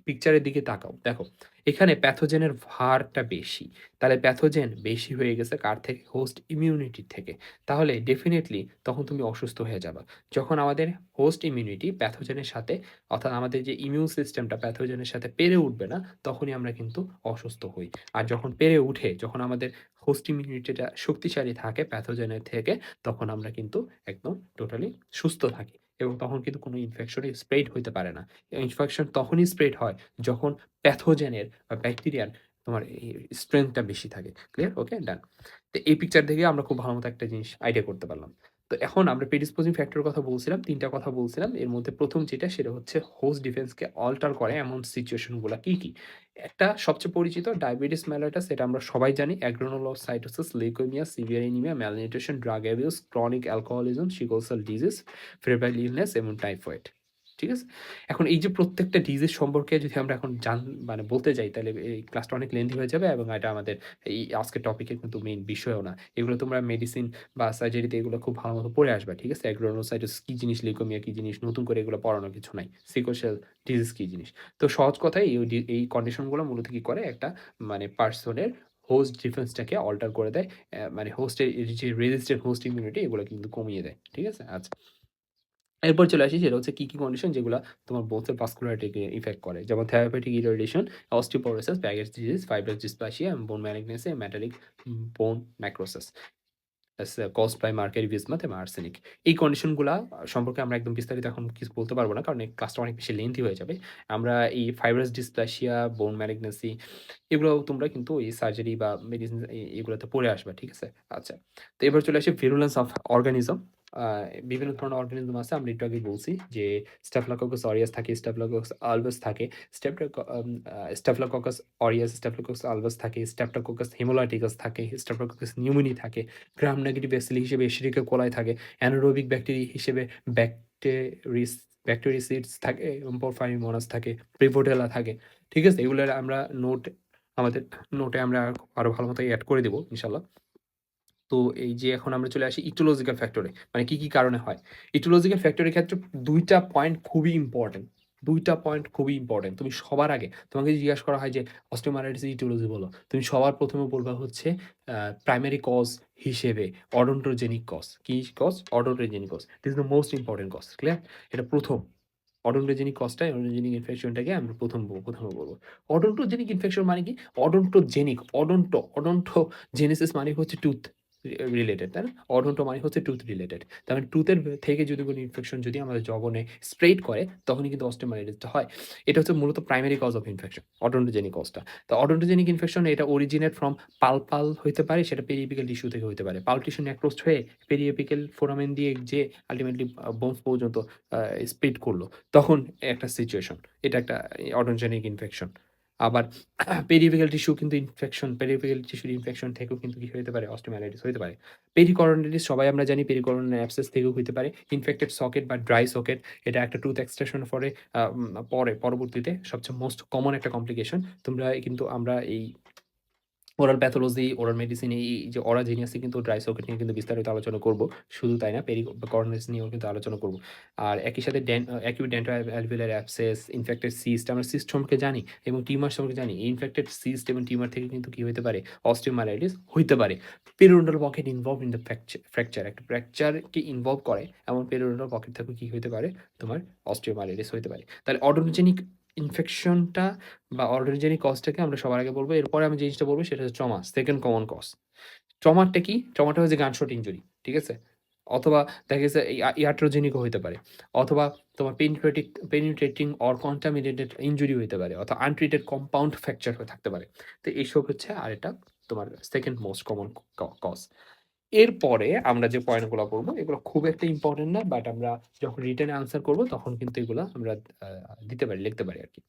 পিকচারের দিকে তাকাও, দেখো এখানে প্যাথোজেনের ভারটা বেশি। তাহলে প্যাথোজেন বেশি হয়ে গেছে কার থেকে? হোস্ট ইমিউনিটির থেকে। তাহলে ডেফিনিটলি তখন তুমি অসুস্থ হয়ে যাবা। যখন আমাদের হোস্ট ইমিউনিটি প্যাথোজেনের সাথে অর্থাৎ আমাদের যে ইমিউন সিস্টেমটা প্যাথোজেনের সাথে পেরে উঠবে না, তখনই আমরা কিন্তু অসুস্থ হই। আর যখন পেরে উঠে, যখন আমাদের হোস্ট ইমিউনিটিটা শক্তিশালী থাকে প্যাথোজেনের থেকে, তখন আমরা কিন্তু একদম টোটালি সুস্থ থাকি। এবং তখন কিন্তু কোনো ইনফেকশনই স্প্রেড হইতে পারে না। ইনফেকশন তখনই স্প্রেড হয় যখন প্যাথোজেনের বা ব্যাকটেরিয়ার তোমার এই স্ট্রেংথটা বেশি থাকে। ক্লিয়ার? ওকে, ডান। তো এই পিকচার থেকে আমরা খুব ভালো মতো একটা জিনিস আইডিয়া করতে পারলাম। তো এখন আমরা প্রেডিসপোজিং ফ্যাক্টর এর কথা বলছিলাম, ৩ টা কথা বলছিলাম। এর মধ্যে ১ম যেটা সেটা হচ্ছে হোস্ট ডিফেন্সকে অল্টার করে এমন সিচুয়েশন গুলা কি? একটা সবচেয়ে পরিচিত ডায়াবেটিস মেলাইটাস এটা আমরা সবাই জানি। Agranulocytosis, leukaemia, severe anaemia, malnutrition, drug abuse, chronic alcoholism, sickle cell disease, febrile illness এবং টাইফয়েড। ঠিক আছে? এখন এই যে প্রত্যেকটা ডিজিজ সম্পর্কে যদি আমরা এখন মানে বলতে যাই তাহলে এই ক্লাসটা অনেক লেন্থি হয়ে যাবে এবং এটা আমাদের এই আজকের টপিকের কিন্তু মেইন বিষয়ও না। এগুলো তোমরা মেডিসিন বা সার্জারিতে এগুলো খুব ভালো মতো পড়ে আসবা। ঠিক আছে? গ্রানুলোসাইটোসিস কি জিনিস, লিউকেমিয়া কি জিনিস, নতুন করে এগুলো পড়ানোর কিছু নাই। সিকল সেল ডিজিজ কি জিনিস। তো সহজ কথায় এই কন্ডিশন গুলো মূলত কি করে একটা মানে পারসনের হোস্ট ডিফেন্সটাকে অল্টার করে দেয়। মানে হোস্টের যে রেজিস্ট্যান্ট হোস্ট ইমিউনিটি এগুলো কিন্তু কমিয়ে দেয়। ঠিক আছে? আচ্ছা। এরপর চলে আসি সেটা হচ্ছে কি, কি কন্ডিশন যেগুলা তোমার বোনসের ভাস্কুলারিটিকে ইফেক্ট করে। যেমন therapeutic irritation, osteoporosis, Paget's disease, fibrous dysplasia, bone malignancy, metallic bone necrosis. Caused by mercury bismuth এবং আর্সেনিক। এই কন্ডিশনগুলা সম্পর্কে আমরা একদম বিস্তারিত এখন কিছু বলতে পারব না। কারণ এই ক্লাসটা অনেক বেশি লেন্থি হয়ে যাবে। আমরা এই ফাইব্রাস ডিসপ্লাসিয়া, বোন ম্যালিগনেসি এগুলোও তোমরা কিন্তু এই সার্জারি বা মেডিসিন এগুলোতে পড়ে আসবা। ঠিক আছে? আচ্ছা। তো এবার চলে আসি ভিরুলেন্স অফ অর্গানিজম। আ বিভিন্ন ধরনের অর্গানিজম আছে। আমরা একটু আগেই বলছি যে স্ট্যাফিলোকোকাস অরিয়াস থাকে, স্ট্যাফিলোকোকাস আলবাস থাকে, স্ট্যাফিলোকোকাস অরিয়াস, স্ট্যাফিলোকোকাস আলবাস থাকে, স্ট্রেপ্টোকোকাস হেমোলাইটিকাস থাকে, স্ট্রেপ্টোকোকাস নিউমোনি থাকে, গ্রাম নেগেটিভ ব্যাসিলি হিসেবে এশিরিকা কোলাই থাকে, অ্যানারোবিক ব্যাকটেরিয়া হিসেবে ব্যাকটেরিস ব্যাকটেরিসিডস থাকে, পোরফাইরিমোনাস থাকে, প্রিভোটেলা থাকে। ঠিক আছে? এগুলার আমরা আমাদের নোটে আমরা আরো ভালো মতো এড করে দিব ইনশাআল্লাহ। তো এই যে এখন আমরা চলে আসি ইটিওলজিক্যাল ফ্যাক্টরে। মানে কি, কি কারণে হয়? ইটিওলজিক্যাল ফ্যাক্টরের ক্ষেত্রে ২ টা পয়েন্ট খুবই ইম্পোর্টেন্ট। ২ টা পয়েন্ট খুবই ইম্পোর্টেন্ট। তুমি সবার আগে তোমাকে যদি জিজ্ঞাসা করা হয় যে অস্টিওমাইলাইটিস এর ইটিওলজি বলো। তুমি সবার ১ম এ বলবা হচ্ছে প্রাইমারি কজ হিসেবে অডন্টোজেনিক কজ। কি cause? Odontogenic cause. This is the most important cause. Clear? এটা ১ম। অডন্টোজেনিক কজটাই অডন্টোজেনিক ইনফেকশনটাকে আমরা ১ম এ বলব। অডন্টোজেনিক ইনফেকশন মানে কি? অডন্টোজেনেসিস মানে হচ্ছে টুথ রিলেটেড, তাই না? অডন্টো মানে হচ্ছে টুথ রিলেটেড। তার মানে টুথের থেকে যদি কোনো ইনফেকশন যদি আমাদের জবনে স্প্রেড করে, তখনই কিন্তু অস্টিওমাইলাইটিসটা হয়। এটা হচ্ছে মূলত প্রাইমারি কজ অফ ইনফেকশন, অডন্টোজেনিক কজটা। তো অডন্টোজেনিক ইনফেকশন এটা অরিজিনেট ফ্রম পালপাল হইতে পারে, সেটা পেরিএপিক্যাল টিস্যু থেকে হইতে পারে। পালপ টিস্যু নেক্রোসড হয়ে পেরিএপিক্যাল ফোরামেন দিয়ে যে আল্টিমেটলি বোনস পর্যন্ত আ স্প্রেড করলো, তখন একটা সিচুয়েশন। এটা একটা অডন্টোজেনিক ইনফেকশন। আবার পেরিফেরাল টিস্যুর ইনফেকশন থেকেও কিন্তু কি হইতে পারে? অস্টিওমাইলাইটিস হইতে পারে। পেরিকরনাইটিস সবাই আমরা জানি পেরিকরনাল অ্যাবসেস থেকেও হইতে পারে। ইনফেক্টেড সকেট বা ড্রাই সকেট এটা একটা টুথ এক্সট্রাকশন এর পরবর্তীতে সবচেয়ে মোস্ট কমন একটা কমপ্লিকেশন। কিন্তু আমরা এই ওরাল প্যাথোলজি, ওরাল মেডিসিন এই যে অরাজিনিয়াসে কিন্তু ড্রাই সকেট নিয়ে কিন্তু বিস্তারিত আলোচনা করব। শুধু তাই না, কর্নিয়াস নিয়েও কিন্তু আলোচনা করব। আর একই সাথে acute dental alveolar abscess, infected cyst আমরা সিস্ট সম্পর্কে জানি এবং টিউমার সম্পর্কে জানি। এই ইনফেক্টেড সিস্ট এবং টিউমার থেকে কিন্তু কি হইতে পারে? অস্টিওমাইলাইটিস হইতে পারে। Periodontal pocket involved in the fracture. একটা ফ্র্যাকচারকে ইনভলভ করে এমন পেরিওডাল পকেট থেকেও কি হইতে পারে? তোমার অস্টিওমাইলাইটিস হইতে পারে। তাহলে অডোনজেনিক ইনফেকশনটা বা অটোজেনিক কজটাকে আমরা সবার আগে বলব। এরপরে আমি যে জিনিসটা বলব সেটা হচ্ছে ট্রমা, সেকেন্ড কমন কজ। ট্রমাটা কি? ট্রমাটা হচ্ছে গানশট ইনজুরি। ঠিক আছে? অথবা দেখা গেছে ইয়াট্রোজেনিকও হইতে পারে। অথবা তোমার পেনিট্রেটিং অর কন্টামিনেটেড ইনজুরি হইতে পারে। অথবা আনট্রিটেড কম্পাউন্ড ফ্র্যাকচার হয়ে থাকতে পারে। তো এইসব হচ্ছে আরেকটা তোমার সেকেন্ড মোস্ট কমন কজ। এরপরে আমরা যে পয়েন্টগুলো পড়ব এগুলো খুব একটা ইম্পোর্টেন্ট না। বাট আমরা যখন রিটেন আনসার করব তখন কিন্তু এগুলা আমরা আ দিতে পারি, লিখতে পারি আরকি।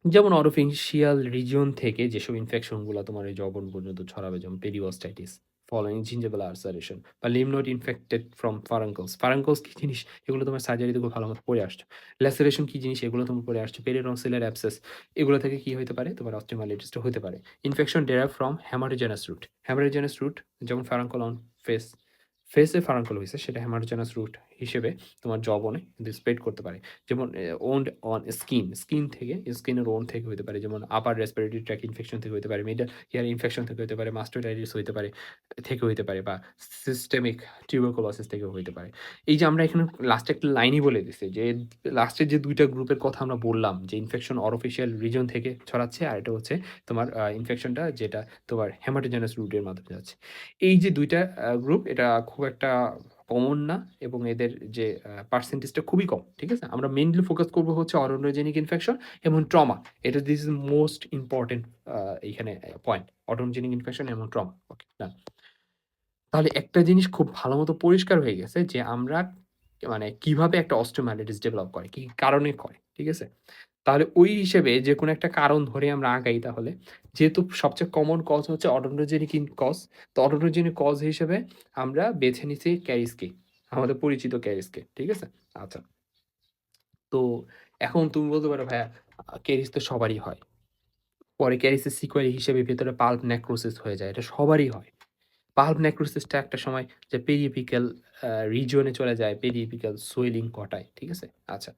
যেমন অরোফেশিয়াল রিজিয়ন থেকে যেসব ইনফেকশনগুলা তোমার এই জবন পর্যন্ত ছড়াবে যেমন পেরিওস্টাইটিস, ফলোইং জিঞ্জিভাল আলসারেশন বা লিম্ফ নোড ইনফেক্টেড ফ্রম ফারাঙ্কলস। ফারাঙ্কলস কি জিনিস? এগুলো তোমার সার্জারিতে খুব ভালো মতো পড়ে আসছো। ল্যাসেরেশন কি জিনিস? এগুলো তুমি পড়ে আসছো। পেরিটনসিলার অ্যাবসেস এগুলো থেকে কি হইতে পারে? তোমার অস্টিওমাইলাইটিসটা হতে পারে। Infection derive from hematogenous route. Hematogenous route যেমন ফারাঙ্কল অন ফেস, ফেসে ফারাঙ্কল হইছে সেটা হেমাটোজেনাস রুট হিসেবে তোমার জবনে কিন্তু স্প্রেড করতে পারে। যেমন ওন্ড অন স্কিন থেকে স্কিনের ওন্ড থেকে হইতে পারে। যেমন আপার রেসপিরেটরি ট্র্যাক্ট ইনফেকশন থেকে হইতে পারে, মিডল ইয়ার ইনফেকশন থেকে হইতে পারে, মাস্টার্ডাইটিস হইতে পারে হইতে পারে বা সিস্টেমিক টিউবারকুলোসিস থেকেও হইতে পারে। এই যে আমরা এখানে লাস্টে একটা লাইনই বলে দিছি যে লাস্টের যে ২ টা গ্রুপের কথা আমরা বললাম যে ইনফেকশন অরফিশিয়াল রিজন থেকে ছড়াচ্ছে আর এটা হচ্ছে তোমার ইনফেকশনটা যেটা তোমার হেমাটোজেনাস রুটের মাধ্যমে যাচ্ছে। এই যে ২ টা গ্রুপ এটা খুব একটা কমন না এবং এদের যে পার্সেন্টেজটা খুবই কম। ঠিক আছে? আমরা মেইনলি ফোকাস করব হচ্ছে অটোনজেনিক ইনফেকশন এবং trauma. This is most important এইখানে পয়েন্ট। অটোনজেনিক ইনফেকশন এবং ট্রমা। ওকে, ডান। তাহলে একটা জিনিস খুব ভালো মতো পরিষ্কার হয়ে গেছে যে আমরা মানে কিভাবে একটা অস্টিওমাইলাইটিস ডেভেলপ করে, কি কারণে করে। ঠিক আছে? তাহলে ওই হিসেবে যেকোনো একটা কারণ ধরে আমরা আগাই তাহলে। যেহেতু সবচেয়ে কমন কজ হচ্ছে অটোনটোজেনিক কজ। তো অটোনটোজেনিক কজ হিসেবে আমরা বেছে নিছি ক্যারিসকে। আমাদের পরিচিত ক্যারিসকে। ঠিক আছে? আচ্ছা। তো এখন তুমি বলতে পারো ভাইয়া ক্যারিস তো সবারই হয়। পরে ক্যারিসের সিক্যুয়েল হিসেবে ভেতরে পাল্প নেক্রোসিস হয়ে যায়। এটা সবারই হয়। পাল্প নেক্রোসিসটা একটা সময় যে পেরিএপিক্যাল রিজিয়ন এ চলে যায়, পেরিএপিক্যাল সোয়েলিং ঘটায়। ঠিক আছে? আচ্ছা,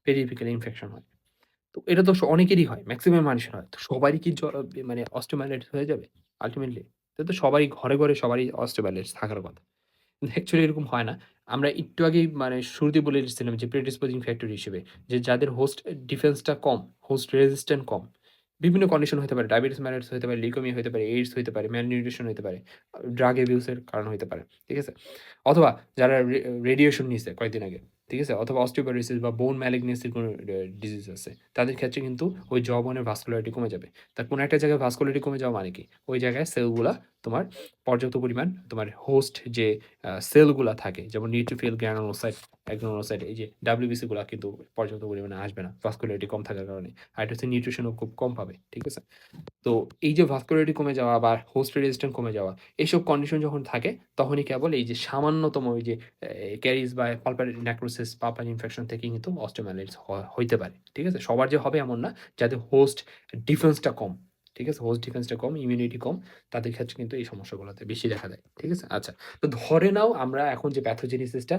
পেরিএপিক্যাল ইনফেকশন হয়। তো এটা তো অনেকেরই হয়। মেক্সিমাম মানুষের হয়। তো সবারই কি মানে অস্টিওমাইলাইটিস হয়ে যাবে? আল্টিমেটলি? এটা তো সবারই ঘরে, ঘরে সবারই অস্টিওমাইলাইটিস থাকার কথা। কিন্তু অ্যাকচুয়ালি এরকম হয় না। আমরা একটু আগেই মানে শুরুতেই বলে এসেছিলাম যে প্রেডিসপোজিং ফ্যাক্টর হিসেবে যে যাদের হোস্ট ডিফেন্সটা কম, হোস্ট রেজিস্ট্যান্ট কম। বিভিন্ন কন্ডিশন হইতে পারে। ডায়াবেটিস মেলাইটিস হইতে পারে, লিউকেমিয়া হইতে পারে, এইডস হইতে পারে, ম্যালনিউট্রিশন হইতে পারে, ড্রাগ অ্যাবিউস এর কারণ হইতে পারে। ঠিক আছে? অথবা যারা রেডিয়েশন নিছে কয়েকদিন আগে। ঠিক আছে? অথবা অস্টিওপোরোসিস বা বোন ম্যালিগনেন্সির কোনো ডিজিজ আছে। তাদের ক্ষেত্রে কিন্তু ওই জ বোনের ভাস্কুলারিটি কমে যাবে। তার কোনো একটা জায়গায় ভাস্কুলারিটি কমে যাওয়া মানে কি? ওই জায়গায় সেলগুলা তোমার পর্যাপ্ত পরিমাণ তোমার হোস্ট যে সেলগুলা থাকে যেমন নিউট্রোফিল, গ্রানুলোসাইট, অ্যাগ্রানুলোসাইট এই যে WBC গুলা কিন্তু পর্যাপ্ত পরিমাণে আসবে না ভাস্কুলারিটি কম থাকার কারণে। আর এটা হচ্ছে নিউট্রিশনও খুব কম পাবে। ঠিক আছে? তো এই যে ভাস্কুলারিটি কমে যাওয়া বা হোস্ট রেজিস্ট্যান্ট কমে যাওয়া এইসব কন্ডিশন যখন থাকে তখনই কেবল এই যে সামান্যতম ওই যে ক্যারিজ বা পালপারি নেক্রোসিস, পালপারি ইনফেকশন থেকে কিন্তু অস্টিওমাইলাইটিস হইতে পারে। ঠিক আছে? সবার যে হবে এমন না যাদের হোস্ট ডিফেন্সটা কম। ঠিক আছে? হোস্ট ডিফেন্সটা কম, ইমিউনিটি কম তাদের ক্ষেত্রে কিন্তু এই সমস্যাগুলোতে বেশি দেখা দেয়। ঠিক আছে? আচ্ছা। তো ধরে নাও আমরা এখন যে প্যাথোজেনেসিসটা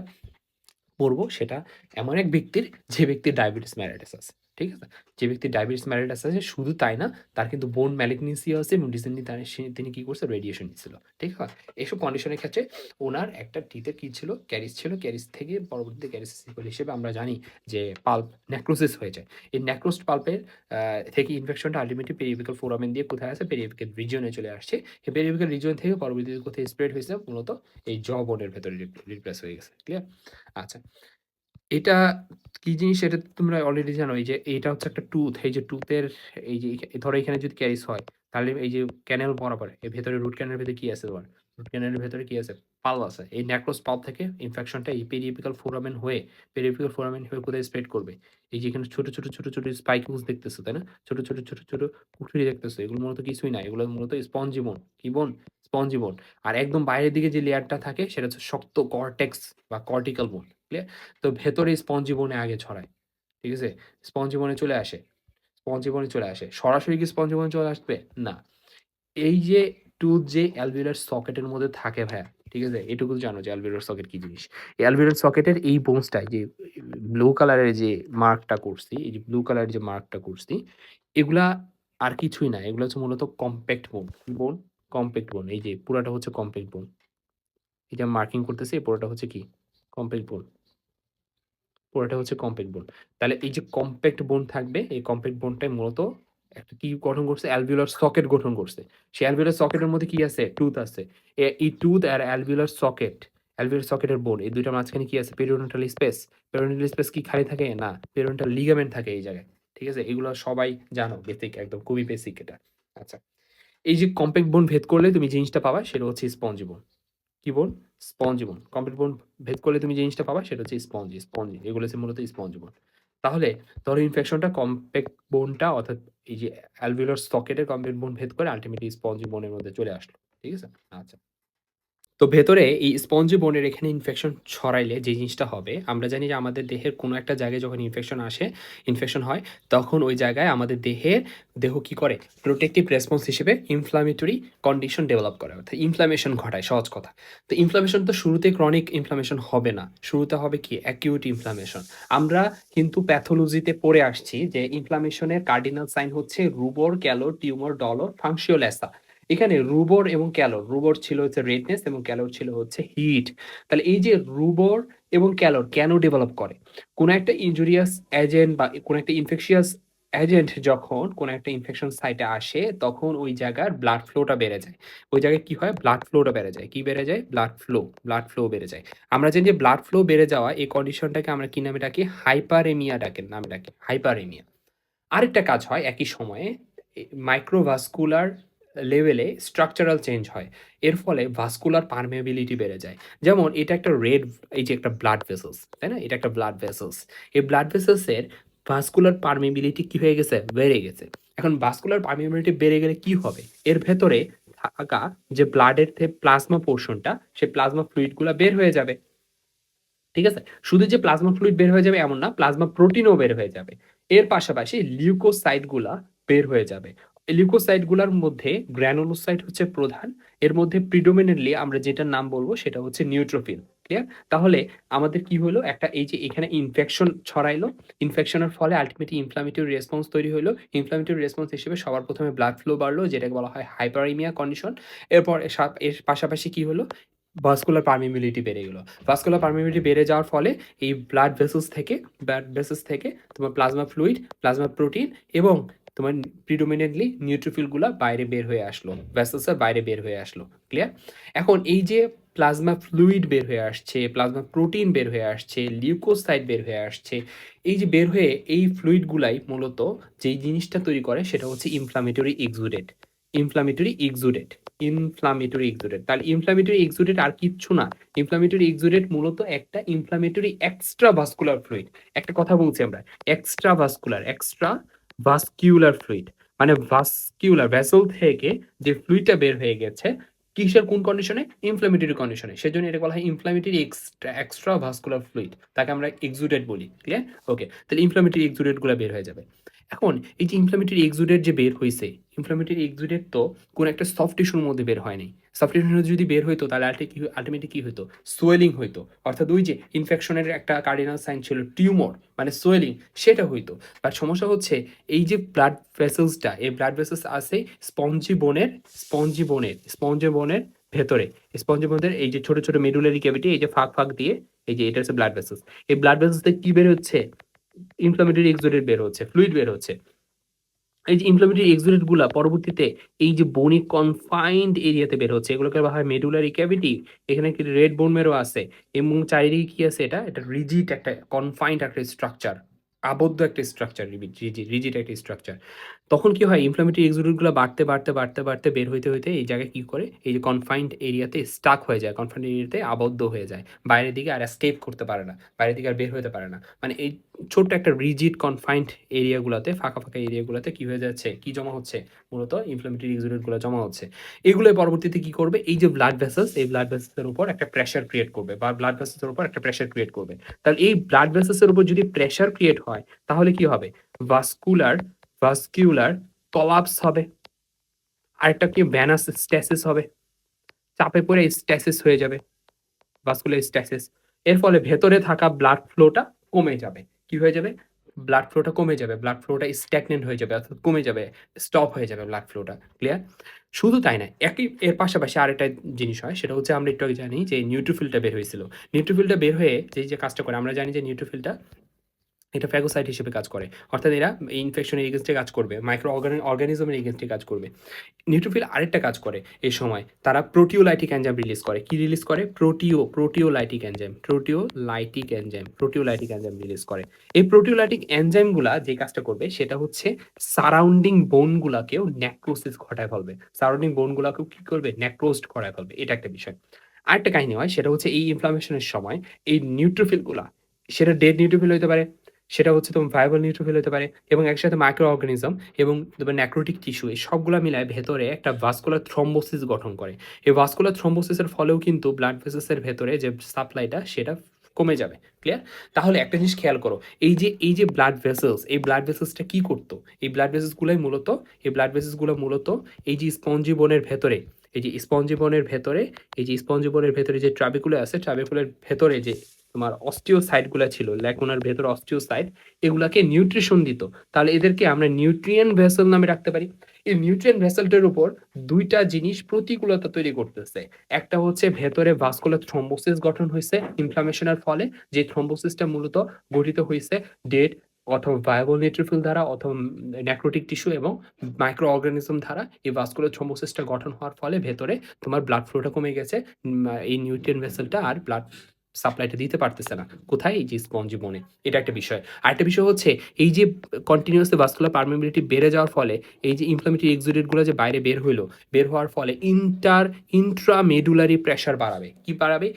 পড়বো সেটা এমন এক ব্যক্তির যে ব্যক্তির ডায়াবেটিস মেলাইটাস আছে। ঠিক আছে? যে ব্যক্তির ডায়াবেটিস মেলাইটাস আছে শুধু তাই না, তার কিন্তু বোন ম্যালিগনেন্সি আছে এবং রিসেন্টলি তিনি কি করছে? রেডিয়েশন নিচ্ছিল। ঠিক আছে? এসব কন্ডিশনের ক্ষেত্রে উনার একটা টিতে কি ছিল? ক্যারিস ছিল। ক্যারিস থেকে পরবর্তীতে ক্যারিসের সিক্যুয়েল হিসেবে আমরা জানি যে পাল্প নেক্রোসিস হয়ে যায়। এই নেক্রোসড পাল্পের থেকে ইনফেকশনটা আল্টিমেটলি পেরিফেরাল ফোরামেন দিয়ে কোথায় আসে? পেরিফেরাল রিজিয়নে চলে আসছে। এই পেরিফেরাল রিজিয়ন থেকে পরবর্তীতে কোথায় স্প্রেড হয়েছে? মূলত এই জ বোনের ভেতরে রিপ্লেস হয়ে গেছে। ক্লিয়ার? আচ্ছা। এটা কি জিনিস এটা তো তোমরা অলরেডি জানো। এই যে এইটা হচ্ছে একটা টুথ। এই যে টুথের এই যে ধরো এখানে যদি ক্যারিস হয়, তাহলে এই যে ক্যানাল বরাবর এর ভেতরে রুট ক্যানালের ভেতরে কি আছে তোমার? রুট ক্যানালের ভেতরে কি আছে? পালস আছে। এই নেক্রোস পালপ থেকে ইনফেকশনটা এই পেরিএপিক্যাল ফোরামেন হয়ে কোথায় স্প্রেড করবে? এই যে এখানে ছোট, ছোট, ছোট, ছোট স্পাইকুলস দেখতেছো, তাই না? ছোট, ছোট, ছোট, ছোট কুঠুরি দেখতেছো। এগুলো মূলত কিছুই না। এগুলো মূলত স্পঞ্জি বোন। কি বোন? স্পঞ্জি বোন। আর একদম বাইরের দিকে যে লেয়ারটা থাকে সেটা হচ্ছে শক্ত কর্টেক্স বা কর্টিক্যাল বোন। ক্লিয়ার? তো ভেতরে স্পঞ্জি বোনে আগে ছড়ায়। ঠিক আছে? স্পঞ্জি বোনে চলে আসে। স্পঞ্জি বোনে চলে আসে। সরাসরি কি স্পঞ্জি বোনে চলে আসবে? না। এই যে টুথ যে অ্যালভিওলার সকেটের মধ্যে থাকে ভাইয়া, ঠিক আছে? এটুকু জানো যে অ্যালভিওলার সকেট কি জিনিস। এই অ্যালভিওলার সকেটের এই বোনসটায় যে ব্লু কালারের যে মার্কটা করছি, এই যে ব্লু কালারের যে মার্কটা করছি, এগুলা আর কিছুই না। এগুলা হচ্ছে মূলত কম্প্যাক্ট বোন। কি বোন? কম্প্যাক্ট বোন। এই যে পুরাটা হচ্ছে কম্প্যাক্ট বোন। এটা মার্কিং করতেছি, এই পুরোটা হচ্ছে কি? কম্প্যাক্ট বোন। পুরোটা হচ্ছে কমপ্যাক্ট বোন। তাহলে এই যে কমপ্যাক্ট বোন থাকবে, এই কমপ্যাক্ট বোনটাই মূলত একটা কি গঠন করছে? অ্যালভিওলার সকেট গঠন করছে। সেই অ্যালভিওলার সকেটের মধ্যে কি আছে? টুথ আছে। এই টুথ আর অ্যালভিওলার সকেটের বোন এই ২ টার মাঝখানে কি আছে? Periodontal space. পেরিওডন্টাল স্পেস কি খালি থাকে? না। পেরিওডন্টাল লিগামেন্ট থাকে এই জায়গায়। ঠিক আছে? এগুলো সবাই জানো বেসিক একদম খুবই বেসিক এটা। আচ্ছা। এই যে কমপ্যাক্ট বোন ভেদ করলে তুমি জিনিসটা পাবা সেটা হচ্ছে স্পঞ্জি বোন। কি বোন? স্পঞ্জি বোন। কমপ্লিট বোন ভেদ করলে তুমি যে জিনিসটা পাবা সেটা হচ্ছে স্পঞ্জি। এগুলো হচ্ছে মূলত স্পঞ্জি বোন। তাহলে ধরো ইনফেকশনটা কমপ্যাক্ট বোনটা অর্থাৎ এই যে অ্যালভিওলার সকেটের কমপ্যাক্ট বোন ভেদ করে আল্টিমেটলি স্পঞ্জি বোনের মধ্যে চলে আসলো। ঠিক আছে? আচ্ছা। তো ভেতরে এই স্পঞ্জি বোনের এখানে ইনফেকশন ছড়াইলে যে জিনিসটা হবে, আমরা জানি যে আমাদের দেহের কোনো একটা জায়গায় যখন ইনফেকশন হয়, তখন ওই জায়গায় আমাদের দেহ কি করে? প্রোটেক্টিভ রেসপন্স হিসেবে ইনফ্ল্যামেটরি কন্ডিশন ডেভেলপ করে। অর্থাৎ ইনফ্ল্যামেশন ঘটায় সহজ কথা। তো ইনফ্ল্যামেশন তো শুরুতে ক্রনিক ইনফ্ল্যামেশন হবে না। শুরুতে হবে কি? Acute inflammation. আমরা কিন্তু প্যাথোলজিতে পড়ে আসছি যে ইনফ্ল্যামেশনের কার্ডিনাল সাইন হচ্ছে রুবর, ক্যালোর, টিউমার, ডলর, ফাঙ্কশিওলেসা। এখানে রুবর এবং ক্যালোর, রুবর ছিল হচ্ছে রেডনেস এবং ক্যালোর ছিল হচ্ছে হিট। তাহলে এই যে রুবর এবং ক্যালোর কেন ডেভেলপ করে? কোনো একটা ইনজুরিয়াস এজেন্ট বা কোনো একটা ইনফেকশিয়াস এজেন্ট যখন কোনো একটা ইনফেকশন সাইটে আসে তখন ওই জায়গার ব্লাড ফ্লোটা বেড়ে যায়। ওই জায়গায় কি হয়? ব্লাড ফ্লোটা বেড়ে যায়। কি বেড়ে যায়? ব্লাড ফ্লো বেড়ে যায়। আমরা জানি যে ব্লাড ফ্লো বেড়ে যাওয়া এই কন্ডিশনটাকে আমরা কি নামে ডাকি? নামে ডাকি। হাইপারেমিয়া। আরেকটা কাজ হয় একই সময়ে মাইক্রোভাস্কুলার লেভেলে স্ট্রাকচারাল চেঞ্জ হয়। এর ফলে ভাস্কুলার পারমেবিলিটি বেড়ে যায়। যেমন এটা একটা এই যে একটা ব্লাড ভেসেলস, তাই না? এটা একটা ব্লাড ভেসেলস। এই ব্লাড ভেসেলস এর ভাস্কুলার পারমেবিলিটি কি হয়ে গেছে? বেড়ে গেছে। এখন ভাস্কুলার পারমেবিলিটি বেড়ে গেলে কি হবে? এর ভেতরে থাকা যে ব্লাডের প্লাজমা পোর্শনটা, সেই প্লাজমা ফ্লুইড গুলা বের হয়ে যাবে। ঠিক আছে? শুধু যে প্লাজমা ফ্লুইড বের হয়ে যাবে এমন না, প্লাজমা প্রোটিনও বের হয়ে যাবে। এর পাশাপাশি লিউকোসাইট গুলা বের হয়ে যাবে। এই লিউকোসাইট গুলার মধ্যে গ্রানুলোসাইট হচ্ছে প্রধান। এর মধ্যে প্রিডোমিনেন্টলি আমরা যেটার নাম বলব সেটা হচ্ছে নিউট্রোফিল। ক্লিয়ার? তাহলে আমাদের কি হলো? একটা এই যে এখানে ইনফেকশন ছড়াইলো। ইনফেকশনের ফলে আল্টিমেটলি ইনফ্ল্যামেটরি রেসপন্স তৈরি হইলো। ইনফ্ল্যামেটরি রেসপন্স হিসেবে সবার ১ম এ ব্লাড ফ্লো বাড়লো যেটাকে বলা হয় হাইপারএমিয়া কন্ডিশন। এরপর এর পাশাপাশি কি হলো? ভাস্কুলার পারমিবিলিটি বেড়ে গেল। ভাস্কুলার পারমিবিলিটি বেড়ে যাওয়ার ফলে এই ব্লাড ভেসেলস থেকে তোমার প্লাজমা ফ্লুইড, প্লাজমা প্রোটিন এবং তোমার প্রিডোমিনেন্টলি নিউট্রোফিল গুলা বাইরে বের হয়ে আসলো। ভেসেলসের বাইরে বের হয়ে আসলো। ক্লিয়ার? এখন এই যে প্লাজমা ফ্লুইড বের হয়ে আসছে, প্লাজমা প্রোটিন বের হয়ে আসছে, লিউকোসাইট বের হয়ে আসছে। এই যে বের হয়ে এই ফ্লুইড গুলাই মূলত যেই জিনিসটা তৈরি করে সেটা হচ্ছে inflammatory exudate. Inflammatory exudate. Inflammatory exudate. তাহলে ইনফ্লামেটরি এক্সুডেট আর কিচ্ছু না। ইনফ্লামেটরি এক্সুডেট মূলত একটা ইনফ্লামেটরি এক্সট্রা ভাস্কুলার ফ্লুইড। একটা কথা বলছি আমরা। Extra ভাস্কিউলার fluid. মানে ভাস্কিউলার ভেসেল থেকে যে ফ্লুইডটা বের হয়ে গেছে কিসের কোন কন্ডিশনে? ইনফ্লামেটরি কন্ডিশনে। সেজন্য এটা বলা হয় ইনফ্লামেটরি এক্সট্রা ভাস্কুলার ফ্লুইড। তাকে আমরা এক্সুডেট বলি। ক্লিয়ার? ওকে। তাহলে ইনফ্লামেটরি এক্সুডেট গুলা বের হয়ে যাবে। এখন এই যে ইনফ্লামেটরি এক্সুডেট যে বের হইছে, ইনফ্লামেটরি এক্সুডেট তো কোন একটা সফট টিস্যুর মধ্যে বের হয় নাই। সফট টিস্যুর যদি বের হইতো তাহলে আল্টিমেটলি কি হইতো? সোয়েলিং হইতো। অর্থাৎ ওই যে ইনফেকশনের একটা কার্ডিনাল সাইন ছিল টিউমার মানে সোয়েলিং সেটা হইতো। বাট সমস্যা হচ্ছে এই যে ব্লাড ভেসেলসটা এই ব্লাড ভেসেলস আছে স্পঞ্জি বোনের ভেতরে। স্পঞ্জি বোনের এই যে ছোট, ছোট মেডুলারি ক্যাভিটি এই যে ফাঁক দিয়ে এই যে এটা হচ্ছে ব্লাড ভেসেলস। এই ব্লাড ভেসেলস থেকে কি বের হচ্ছে? ইনফ্লামেটরি এক্সুডেট বের হচ্ছে, ফ্লুইড বের হচ্ছে। এই যে ইনফ্লামেটরি এক্সুডেট গুলা পরবর্তীতে এই যে বোনি কনফাইন্ড এরিয়াতে বের হচ্ছে এগুলোকে বলা হয় মেডুলারি ক্যাভিটি। এখানে কি রেড বোন মেরো আছে এবং চারিদিকে কি আছে? এটা রিজিড একটা কনফাইন্ড একটা স্ট্রাকচার, আবদ্ধ একটা স্ট্রাকচার, রিজিড একটা স্ট্রাকচার। তখন কি হয়? ইনফ্লামেটরি এক্সুডেট গুলো বাড়তে বের হইতে এই জায়গায় কি করে? এই যে কনফাইন্ড এরিয়াতে স্টাক হয়ে যায়, কনফাইন্ড এরিয়াতে আবদ্ধ হয়ে যায়। বাইরের দিকে আর এস্কেপ করতে পারে না, বাইরের দিকে আর বের হতে পারে না। মানে এই ছোট্ট একটা রিজিড কনফাইন্ড এরিয়াগুলোতে ফাঁকা এরিয়াগুলোতে কি হয়ে যাচ্ছে? কি জমা হচ্ছে? মূলত ইনফ্লামেটরি এক্সুডেট গুলো জমা হচ্ছে। এগুলো পরবর্তীতে কি করবে? এই যে ব্লাড ভেসেলস এই ব্লাড ভেসেলস এর উপর একটা প্রেসার ক্রিয়েট করবে বা ব্লাড ভেসেলস এর উপর একটা প্রেসার ক্রিয়েট করবে। তাহলে এই ব্লাড ভেসেলস এর উপর যদি প্রেসার ক্রিয়েট হয় তাহলে কি হবে? ভাস্কিউলার কোলাপস হবে। আরেকটা কি ভেনাস স্ট্যাসিস হবে। চাপে পড়ে স্ট্যাসিস হয়ে যাবে। Vascular stasis. এর ফলে ভেতরে থাকা ব্লাড ফ্লোটা কমে যাবে। কি হয়ে যাবে? ব্লাড ফ্লোটা কমে যাবে। ব্লাড ফ্লোটা স্ট্যাগনেন্ট হয়ে যাবে অর্থাৎ কমে যাবে। স্টপ হয়ে যাবে ব্লাড ফ্লোটা। ক্লিয়ার? শুধু তাই না, এর পাশাপাশি আরেকটা জিনিস হয় সেটা হচ্ছে আমরা একটু আগে জানি যে নিউট্রোফিলটা বের হয়েছিল। নিউট্রোফিলটা বের হয়ে যে কাজটা করে আমরা জানি যে নিউট্রোফিলটা এটা ফ্যাগোসাইট হিসেবে কাজ করে। অর্থাৎ এরা এই ইনফেকশনের এগেইনস্টে কাজ করবে। মাইক্রো অর্গানিজমের এগেইনস্টে কাজ করবে। নিউট্রোফিল আরেকটা কাজ করে এই সময়। তারা প্রোটিওলাইটিক এনজাইম রিলিজ করে। কি রিলিজ করে? প্রোটিওলাইটিক এনজাইম রিলিজ করে। এই প্রোটিওলাইটিক এনজাইমগুলা যে কাজটা করবে সেটা হচ্ছে সারাউন্ডিং বোনগুলাকেও নেক্রোসিস ঘটায় ফেলবে। সারাউন্ডিং বোনগুলাকেও কি করবে? নেক্রোসড করায় ফেলবে। এটা একটা বিষয়। আরেকটা কাহিনী হয় সেটা হচ্ছে এই ইনফ্লামেশনের সময় এই নিউট্রোফিলগুলা সেটা ডেড নিউট্রোফিল হইতে পারে, সেটা হচ্ছে তোমার ভায়াবল নিউট্রোফিল হতে পারে এবং একসাথে মাইক্রো অর্গানিজম এবং তোমার নেক্রোটিক টিস্যু এই সবগুলা মিলায় ভেতরে একটা ভাস্কুলার থ্রম্বোসিস গঠন করে। এই ভাস্কুলার থ্রম্বোসিসের ফলেও কিন্তু ব্লাড ভেসেলসের ভেতরে যে সাপ্লাইটা সেটা কমে যাবে। ক্লিয়ার? তাহলে একটা জিনিস খেয়াল করো। এই যে ব্লাড ভেসেলসটা কি করতো? এই ব্লাড ভেসেলসগুলো মূলত এই যে স্পঞ্জি বোনের ভেতরে যে ট্রাবিকুলা আছে, ট্রাবিকুলার ভেতরে যে তোমার অস্টিওসাইট গুলা ছিল, ল্যাকুনার ভেতরে অস্টিওসাইট এগুলাকে নিউট্রিশন দিত। তাহলে এদেরকে আমরা নিউট্রিয়েন্ট ভেসেল নামে রাখতে পারি। এই নিউট্রিয়েন্ট ভেসেলটার উপর দুইটা জিনিস প্রতিকূলতা তৈরি করতেছে। একটা হচ্ছে ভেতরে ভাস্কুলার থ্রম্বোসিস গঠন হয়েছে ইনফ্লামেশনের ফলে, যে থ্রম্বোসিসটা মূলত গঠিত হয়েছে ডেড অথবা ভায়াবল নিউট্রোফিল দ্বারা অথবা নেক্রোটিক টিস্যু এবং মাইক্রো অর্গানিজম দ্বারা এই ভাস্কুলার থ্রম্বোসিসটা গঠন হওয়ার ফলে ভেতরে তোমার ব্লাড ফ্লোটা কমে গেছে। এই নিউট্রিয়েন্ট ভেসেলটা আর ব্লাড সাপ্লাইটা দিতে পারতেছে না। কোথায়? এই যে স্পঞ্জি বোনে। এটা একটা বিষয়। আরেকটা বিষয় হচ্ছে এই যে কন্টিনিউয়াসলি ভাস্কুলার পারমিবিলিটি বেড়ে যাওয়ার ফলে এই যে ইনফ্লামেটরি এক্সুডেট গুলো যে বাইরে বের হইলো, বের হওয়ার ফলে ইন্ট্রামেডুলারি প্রেসার বাড়াবে। কি বাড়াবে?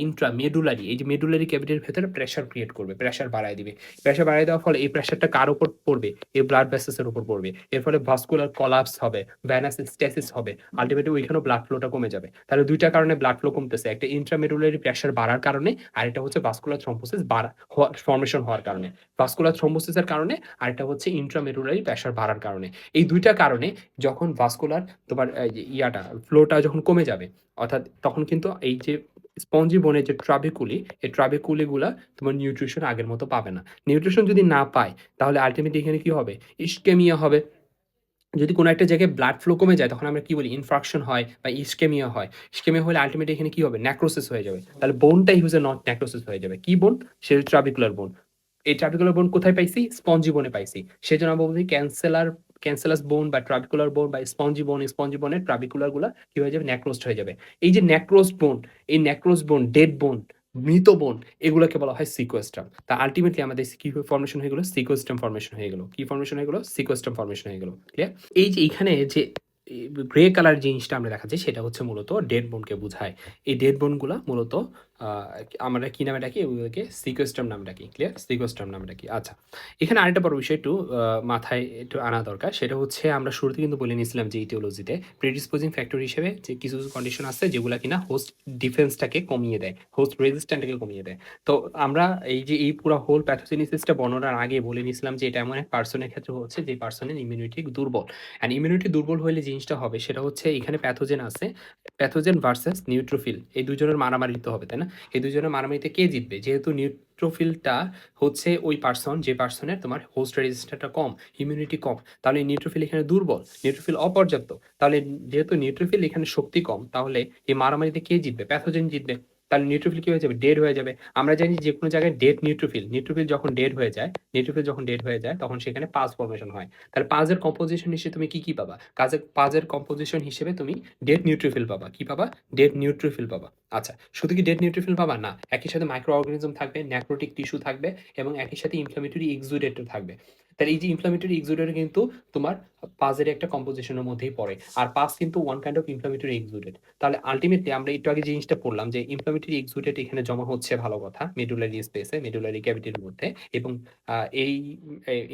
ইন্ট্রামেডুলারি এই যে মেডুলারি ক্যাভিটির ভেতরে প্রেসার ক্রিয়েট করবে, প্রেসার বাড়ায় দিবে। প্রেসার বাড়ায় দেওয়ার ফলে এই প্রেসারটা কার উপর পড়বে? এই ব্লাড ভেসেলসের উপর পড়বে। এর ফলে ভাস্কুলার কোলাপস হবে, ভেনাস স্ট্যাসিস হবে। আল্টিমেটলি ওইখানেও ব্লাড ফ্লোটা কমে যাবে। তাহলে দুইটা কারণে ব্লাড ফ্লো কমতেছে। একটা ইন্ট্রামেডুলারি প্রেসার বাড়ার কারণে, আরেকটা হচ্ছে ভাস্কুলার থ্রম্বোসিস ফর্মেশন হওয়ার কারণে। ভাস্কুলার থ্রম্বোসিসের কারণে, আরেকটা হচ্ছে ইন্ট্রামেডুলারি প্রেশার বাড়ার কারণে। এই ২ টা কারণে যখন ভাস্কুলার তোমার ফ্লোটা যখন কমে যাবে, অর্থাৎ তখন কিন্তু এই যে স্পঞ্জি বোনের যে ট্রাবেকুলি, এই ট্রাবেকুলি গুলা তোমার নিউট্রিশন আগের মতো পাবে না। নিউট্রিশন যদি না পায়, তাহলে আল্টিমেটলি এখানে কি হবে? ইসকেমিয়া হবে। যদি কোনো একটা জায়গায় ব্লাড ফ্লো কমে যায়, তখন আমরা কি বলি? ইনফ্রাকশন হয় বা ইসকেমিয়া হয়। ইসকেমিয়া হলে আল্টিমেটলি এখানে কি হবে? নেক্রোসিস হয়ে যাবে। তাহলে বোনটাই হচ্ছে নট নেক্রোসিস হয়ে যাবে। কি বোন? সেটা ট্রাবিকুলার বোন। এই ট্রাবিকুলার বোন কোথায় পাইছি? স্পঞ্জি বোনে পাইছি। সেজন্য আমরা বলছি ক্যান্সেলাস বোন বা ট্রাবিকুলার বোন বা স্পঞ্জি বোনের ট্রাবিকুলার গুলা কি হয়ে যাবে? নেক্রোসড হয়ে যাবে। এই যে নেক্রোসড বোন, এই নেক্রোসড বোন, ডেড বোন, মৃত বোন, এগুলোকে বলা হয় সিকোস্ট্রাম। তা আল্টিমেটলি আমাদের কি ফর্মেশন হয়ে গেল? সিকোস্ট্রাম ফর্মেশন হয়ে গেল। কি ফর্মেশন হয়ে গেল? সিকোস্ট্রাম ফর্মেশন হয়ে গেল। ক্লিয়ার? এই যে এইখানে যে গ্রে কালার জিনিসটা আমরা দেখাচ্ছি, সেটা হচ্ছে মূলত ডেড বোনকে বোঝায়। এই ডেড বোনগুলা মূলত আমরা কি নামে ডাকি? এগুলোকে সিকোস্ট্রাম নামে ডাকি। ক্লিয়ার? সিকোস্ট্রাম নামে ডাকি। আচ্ছা, এখানে আরেকটা বড় বিষয় একটু মাথায় একটু আনা দরকার। সেটা হচ্ছে আমরা শুরুতে কিন্তু বলে নিয়েছিলাম যে ইটিওলজিতে প্রেডিসপোজিং ফ্যাক্টর হিসেবে যে কিছু কন্ডিশন আছে যেগুলা কিনা হোস্ট ডিফেন্সটাকে কমিয়ে দেয়, হোস্ট রেজিস্ট্যান্টটাকে কমিয়ে দেয়। তো আমরা এই পুরা হোল প্যাথোজেনেসিসটা বর্ণনার আগে বলে নিয়েছিলাম যে এটা এমন এক পার্সনের ক্ষেত্রে হচ্ছে যে পার্সনের ইমিউনিটি দুর্বল। অ্যান্ড ইমিউনিটি দুর্বল হলে জিনিসটা হবে সেটা হচ্ছে এখানে প্যাথোজেন আছে, প্যাথোজেন ভার্সেস নিউট্রোফিল, এই দুজনের মারামারি তো হবে, তাই না? এই দুজনের মারামারিতে কে জিতবে? যেহেতু নিউট্রোফিলটা হচ্ছে ওই পার্সন যে পার্সনের তোমার হোস্ট রেজিস্ট্যান্টটা কম, ইমিউনিটি কম, তাহলে নিউট্রোফিল এখানে দুর্বল, নিউট্রোফিল অপর্যাপ্ত। তাহলে যেহেতু নিউট্রোফিল এখানে শক্তি কম, তাহলে এই মারামারিতে কে জিতবে? প্যাথোজেন জিতবে। তাহলে নিউট্রোফিল কি হয়ে যাবে? ডেড হয়ে যাবে। আমরা জানি যে কোনো জায়গায় নিউট্রোফিল যখন ডেড হয়ে যায় তখন সেখানে পাস ফর্মেশন হয়। তাহলে পাজের কম্পোজিশন হিসেবে তুমি কি পাবা? পাজের কম্পোজিশন হিসেবে তুমি ডেড নিউট্রোফিল পাবা। কি পাবা? ডেড নিউট্রোফিল পাবা। আচ্ছা, শুধু কি ডেড নিউট্রোফিল পাবা? না, একই সাথে মাইক্রো অর্গানিজম থাকবে, নেক্রোটিক টিস্যু থাকবে এবং একই সাথে ইনফ্লামেটরি এক্সুডেটর থাকবে। তাহলে এই যে ইনফ্লামেটরি এক্সুডেটর কিন্তু তোমার পাজের একটা কম্পোজিশনের মধ্যেই পড়ে। আর পাস কিন্তু one kind of inflammatory exudate. তাহলে আল্টিমেটলি আমরা একটু আগে জিনিসটা পড়লাম যে ইনফ্লামেটরি এক্সুডেট এখানে জমা হচ্ছে, ভালো কথা, মেডুলারি স্পেসে, মেডুলারি ক্যাভিটির মধ্যে। এবং এই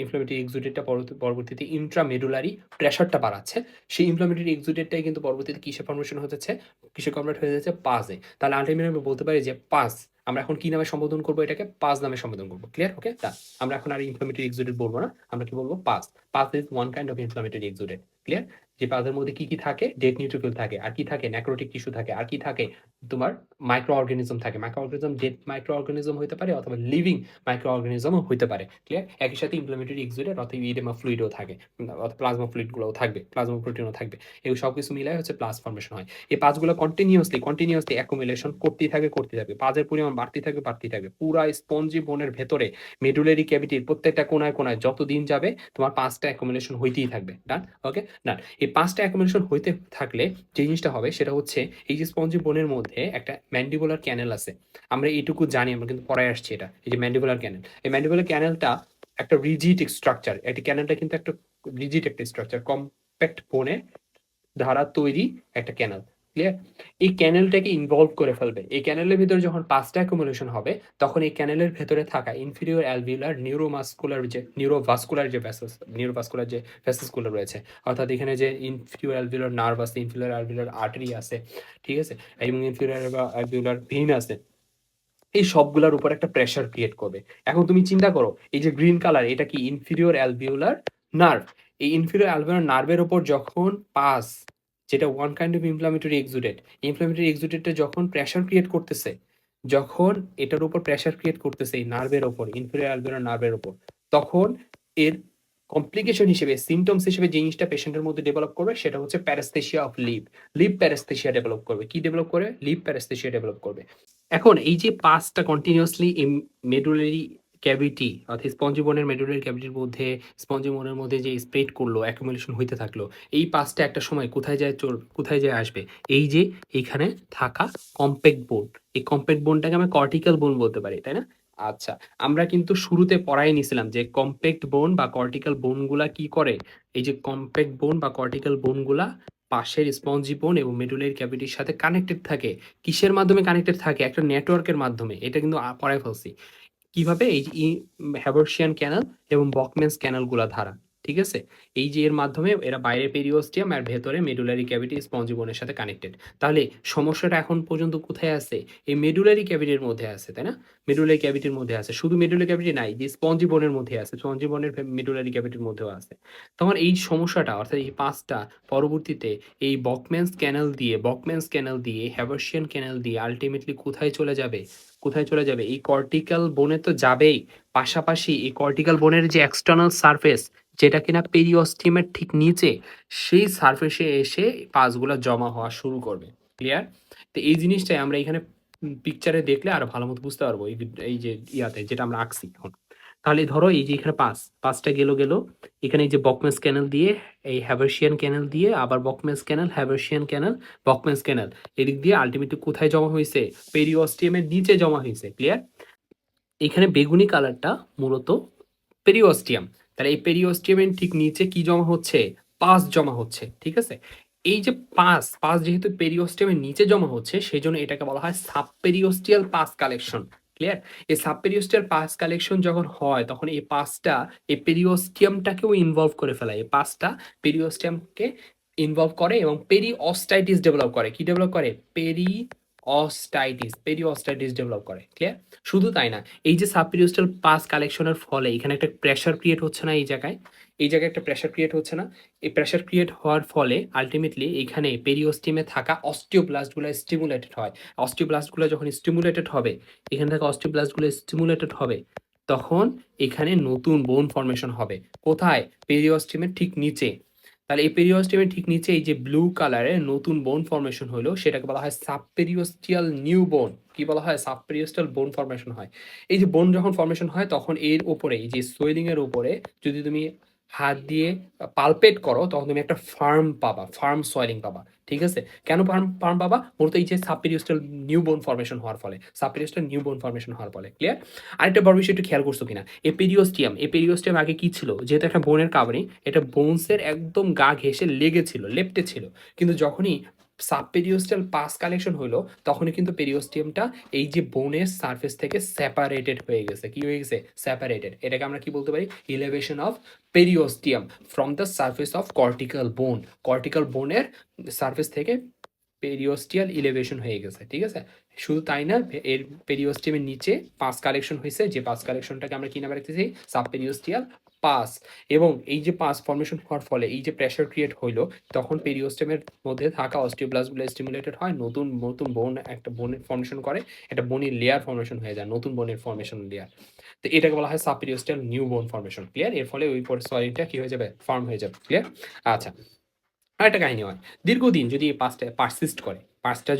ইনফ্লামেটরি এক্সুডেটটা পরবর্তীতে ইন্ট্রামেডুলারি প্রেশারটা বাড়াচ্ছে। সেই ইনফ্লামেটরি এক্সুডেটটাই কিন্তু পরবর্তীতে কিসে ফর্মেশন হতেছে? কিসে কনভার্ট হয়ে যাচ্ছে? পাজে। তাহলে আল্টিমেটলি আমরা বলতে পারি যে পাজ, আমরা এখন কি নামে সম্বোধন করবো? এটাকে পাজ নামে সম্বোধন করবো। ক্লিয়ার? ওকে, আমরা এখন আর ইনফ্লামেটরি এক্সুডেট বলবো না, আমরা কি বলবো? Pus. Pus is one kind of inflammatory exudate. Clear? যে পাজের মধ্যে কি থাকে? ডেড নিউট্রোফিল থাকে, আর কি থাকে? নেক্রোটিক টিস্যু থাকে, আর কি থাকে? তোমার মাইক্রো অর্গানিজম থাকে। Micro organism dead micro organism হইতে পারে অথবা লিভিং মাইক্রো অর্গানিজমও হইতে পারে। ক্লিয়ার? একই সাথে ইনফ্লামেটরি এক্সুডেট অথবা ইডেমা ফ্লুইডও থাকে, অথবা প্লাজমা ফ্লুইডগুলোও থাকবে, প্লাজমা প্রোটিনও থাকবে। এগুলো সবকিছু মিলাই হচ্ছে প্লাজ ফর্মেশন হয়। এই পাজগুলো কন্টিনিউয়াসলি অ্যাকুমুলেশন করতেই থাকে। পাজের পরিমাণ বাড়তেই থাকবে। পুরা স্পঞ্জি বোনের ভেতরে মেডুলারি ক্যাভিটির প্রত্যেকটা কোনায় কোনায় যত দিন যাবে তোমার পাঁচটা অ্যাকুমুলেশন হইতেই থাকবে। ডান? ওকে, ডান। এই পাঁচটা অ্যাকুমুলেশন হইতে থাকলে যে জিনিসটা হবে সেটা হচ্ছে এই যে স্পঞ্জি বোনের মধ্যে একটা ম্যান্ডিবুলার ক্যানেল আছে। আমরা এইটুকু জানি, আমরা কিন্তু পড়ায় আসছি এটা। এই যে ম্যান্ডিবুলার ক্যানেল, এই ম্যান্ডিবুলার ক্যানেলটা একটা রিজিড স্ট্রাকচার। এই ক্যানেলটা কিন্তু একটা রিজিড একটা স্ট্রাকচার, কম্প্যাক্ট বোনে দ্বারা তৈরি একটা ক্যানেল। ক্লিয়ার? এই ক্যানেলটাকে ইনভলভ করে ফেলবে। এই ক্যানেলের ভিতরে যখন পাঁচটা অ্যাকুমুলেশন হবে, তখন এই ক্যানেলের ভেতরে থাকা ইনফিরিয়র অ্যালভিউলার নিউরোভাস্কুলার যে ভেসেস গুলো রয়েছে, অর্থাৎ এখানে যে ইনফিরিয়র অ্যালভিউলার নার্ভ আছে, ইনফিরিয়র অ্যালভিউলার আর্টারি আছে, ঠিক আছে, এবং ইনফিরিয়র অ্যালভিউলার ভেইন আছে, এই সবগুলার উপর একটা প্রেসার ক্রিয়েট করবে। এখন তুমি চিন্তা করো, এই যে গ্রিন কালার, এটা কি ইনফিরিয়র অ্যালভিউলার নার্ভ। এই ইনফিরিয়র অ্যালভিউলার নার্ভের উপর যখন পাস, যেটা ওয়ান কাইন্ড অফ ইনফ্লামেটরি এক্সুডেটটা যখন প্রেসার ক্রিয়েট করতেছে, যখন এটার উপর প্রেসার ক্রিয়েট করতেছে এই নার্ভের উপর, ইনফিরিয়র অ্যালভিউলার নার্ভের উপর, তখন এর কমপ্লিকেশন হিসেবে, সিমটমস হিসেবে যে জিনিসটা পেশেন্টের মধ্যে ডেভেলপ করবে সেটা হচ্ছে প্যারাস্থেসিয়া অফ লিভ প্যারাস্থেসিয়া ডেভেলপ করবে। কি ডেভেলপ করবে? লিভ প্যারাস্থেসিয়া ডেভেলপ করবে। এখন এই যে পাসটা কন্টিনিউয়াসলি মেডুলারি ক্যাভিটি অর্থাৎ স্পঞ্জিবোনের মেডুলারি ক্যাভিটির মধ্যে, স্পঞ্জিবোনের মধ্যে যে স্প্রেড করলো, অ্যাকুমুলেশন হইতে থাকলো, এই পাসটা একটা সময় কোথায় যায় আসবে? এই যে এইখানে থাকা কম্প্যাক্ট বোন, এই কম্প্যাক্ট বোনটাকে আমরা কর্টিক্যাল বোন বলতে পারি, তাই না? আচ্ছা, আমরা কিন্তু শুরুতে পড়াই নিছিলাম যে কম্প্যাক্ট বোন বা কর্টিক্যাল বোনগুলা কি করে। এই যে কম্প্যাক্ট বোন বা কর্টিক্যাল বোনগুলা পাশের স্পঞ্জি বোন এবং মেডুলারি ক্যাভিটির সাথে কানেক্টেড থাকে। কিসের মাধ্যমে কানেক্টেড থাকে? একটা নেটওয়ার্কের মাধ্যমে। এটা কিন্তু পড়ায় ফেলছি। কিভাবে? এই যে হ্যাভার্সিয়ান ক্যানাল এবং বকম্যানস ক্যানাল গুলা দ্বারা। ঠিক আছে? এই যে এর মাধ্যমে এরা বাইরে পেরিওস্টিয়াম আর ভেতরে মেডুলারি ক্যাভিটি স্পঞ্জি বোনের সাথে কানেক্টেড। তাহলে সমস্যাটা এখন পর্যন্ত কোথায় আছে? এই মেডুলারি ক্যাভিটির মধ্যে আছে, তাই না? মেডুলারি ক্যাভিটির মধ্যে আছে। শুধু মেডুলারি ক্যাভিটি নাই, যে স্পঞ্জি বোনের মধ্যে আছে। স্পঞ্জি বোনের মেডুলারি ক্যাভিটির মধ্যেও আছে। তখন এই সমস্যাটা অর্থাৎ এই ৫ টা পরবর্তীতে এই বকম্যানস ক্যানাল দিয়ে, হ্যাভার্সিয়ান ক্যানাল দিয়ে আল্টিমেটলি কোথায় চলে যাবে? কোথায় চলে যাবে? এই কর্টিক্যাল বোনে তো যাবেই। পাশাপাশি এই কর্টিক্যাল বোনের যে এক্সটার্নাল সারফেস, যেটা কিনা পেরিওস্টিয়ামের ঠিক নিচে, সেই সারফেসে এসে পাসগুলা জমা হওয়া শুরু করবে। ক্লিয়ার? তো এই জিনিসটাই আমরা এখানে পিকচারে দেখলে আরো ভালো মতো বুঝতে পারবো। এই যে ইয়াতে যেটা আমরা আঁকছি এখন। তাহলে ধরো এই যে এখানে ৫ টা গেল। এখানে এই যে বকম্যানস ক্যানাল দিয়ে, এই হ্যাভার্সিয়ান ক্যানাল দিয়ে, আবার বকম্যানস ক্যানাল, হ্যাভার্সিয়ান ক্যানাল, বকম্যানস ক্যানাল। এদিক দিয়ে আল্টিমেটলি কোথায় জমা হইছে? পেরিওস্টিয়ামের নিচে জমা হইছে। ক্লিয়ার? এখানে বেগুনি কালারটা মূলত পেরিওস্টিয়াম। তাহলে এই পেরিওস্টিয়ামের ঠিক নিচে কি জমা হচ্ছে? পাস জমা হচ্ছে। ঠিক আছে? এই যে পাস যেহেতু পেরিওস্টিয়ামের নিচে জমা হচ্ছে, সেজন্য এটাকে বলা হয় সাবপেরিওস্টিয়াল পাস কালেকশন। ক্লিয়ার? এই সাবপেরিওস্টিয়াল পাস কালেকশন যখন হয়, তখন এই পাসটা এই পেরিওস্টিয়ামটাকেও ইনভলভ করে ফেলায়। এই পাসটা পেরিওস্টিয়ামকে ইনভলভ করে এবং পেরিঅস্টাইটিস ডেভেলপ করে। কি ডেভেলপ করে? পেরিঅস্টাইটিস ডেভেলপ করে। ক্লিয়ার? শুধু তাই না, এই যে সাবপেরিওস্টাল পাস কালেকশনের ফলে এখানে একটা প্রেসার ক্রিয়েট হচ্ছে না? এই জায়গায় একটা প্রেসার ক্রিয়েট হচ্ছে না? এই প্রেসার ক্রিয়েট হওয়ার ফলে আলটিমেটলি এখানে পেরিওস্টিমে থাকা অস্টিওব্লাস্টগুলো স্টিমুলেটেড হয়। অস্টিওব্লাস্টগুলো যখন স্টিমুলেটেড হবে, এখানে থাকা অস্টিওব্লাস্টগুলো স্টিমুলেটেড হবে, তখন এখানে নতুন বোন ফর্মেশন হবে। কোথায়? পেরিওস্টিমের ঠিক নিচে। তাহলে এই পেরিওস্টিয়ামের ঠিক নিচে এই যে ব্লু কালারের নতুন বোন ফর্মেশন হলো, সেটাকে বলা হয় সাবপেরিওস্টিয়াল নিউ বোন। কি বলা হয়? সাবপেরিওস্টাল বোন ফর্মেশন হয়। এই যে বোন যখন ফর্মেশন হয়, তখন এর উপরে এই যে সোয়েলিং এর উপরে যদি তুমি হাত দিয়ে পালপেট করো, তখন তুমি একটা ফার্ম সোয়েলিং পাবা। ঠিক আছে? কেন ফার্ম পাবা? মূলত এই যে সাবপেরিওস্টাল নিউ বোন ফর্মেশন হওয়ার ফলে। ক্লিয়ার? আরেকটা বড় বিষয় একটু খেয়াল করছো কিনা, এপেরিওস্টিয়াম আগে কি ছিল? যেহেতু একটা বোনের কাভারিং, এটা বোনসের একদম গা ঘেঁষে লেগেছিল, লেপ্টে ছিল। কিন্তু যখনই সাবপেরিওস্টাল পাস কালেকশন হলো, তখনই কিন্তু পেরিওস্টিয়ামটা এই যে বোনের সারফেস থেকে সেপারেটেড হয়ে গেছে। কি হয়ে গেছে? সেপারেটেড। এটাকে আমরা কি বলতে পারি? ইলেভেশন of periosteum from the surface of cortical বোন। কর্টিক্যাল বোনের সারফেস থেকে পেরিওস্টিয়াল ইলেভেশন হয়ে গেছে। ঠিক আছে? শুধু তাই না, এর পেরিওস্টিয়ামের নিচে পাস কালেকশন হয়েছে, যে পাস কালেকশনটাকে আমরা কি নামে রাখতেছি? Subperiosteal pass. এবং এই যে পাস ফর্মেশন হওয়ার ফলে এই যে প্রেসার ক্রিয়েট হইলো, তখন পেরিওস্টিয়ামের মধ্যে থাকা অস্টিওব্লাস্টগুলো স্টিমুলেটেড হয়, নতুন নতুন বোন একটা বোনের ফর্মেশন করে, একটা বনি লেয়ার ফর্মেশন হয়ে যায়, নতুন বোনের ফর্মেশন লেয়ার। তো এটাকে বলা হয় সাবপেরিওস্টিয়াল নিউ বোন ফর্মেশন। ক্লিয়ার? এর ফলে ওই পরে সয়েলটা কি হয়ে যাবে? ফার্ম হয়ে যাবে। ক্লিয়ার? আচ্ছা, আরেকটা কাহিনী হয়। দীর্ঘদিন যদি এই পাসটা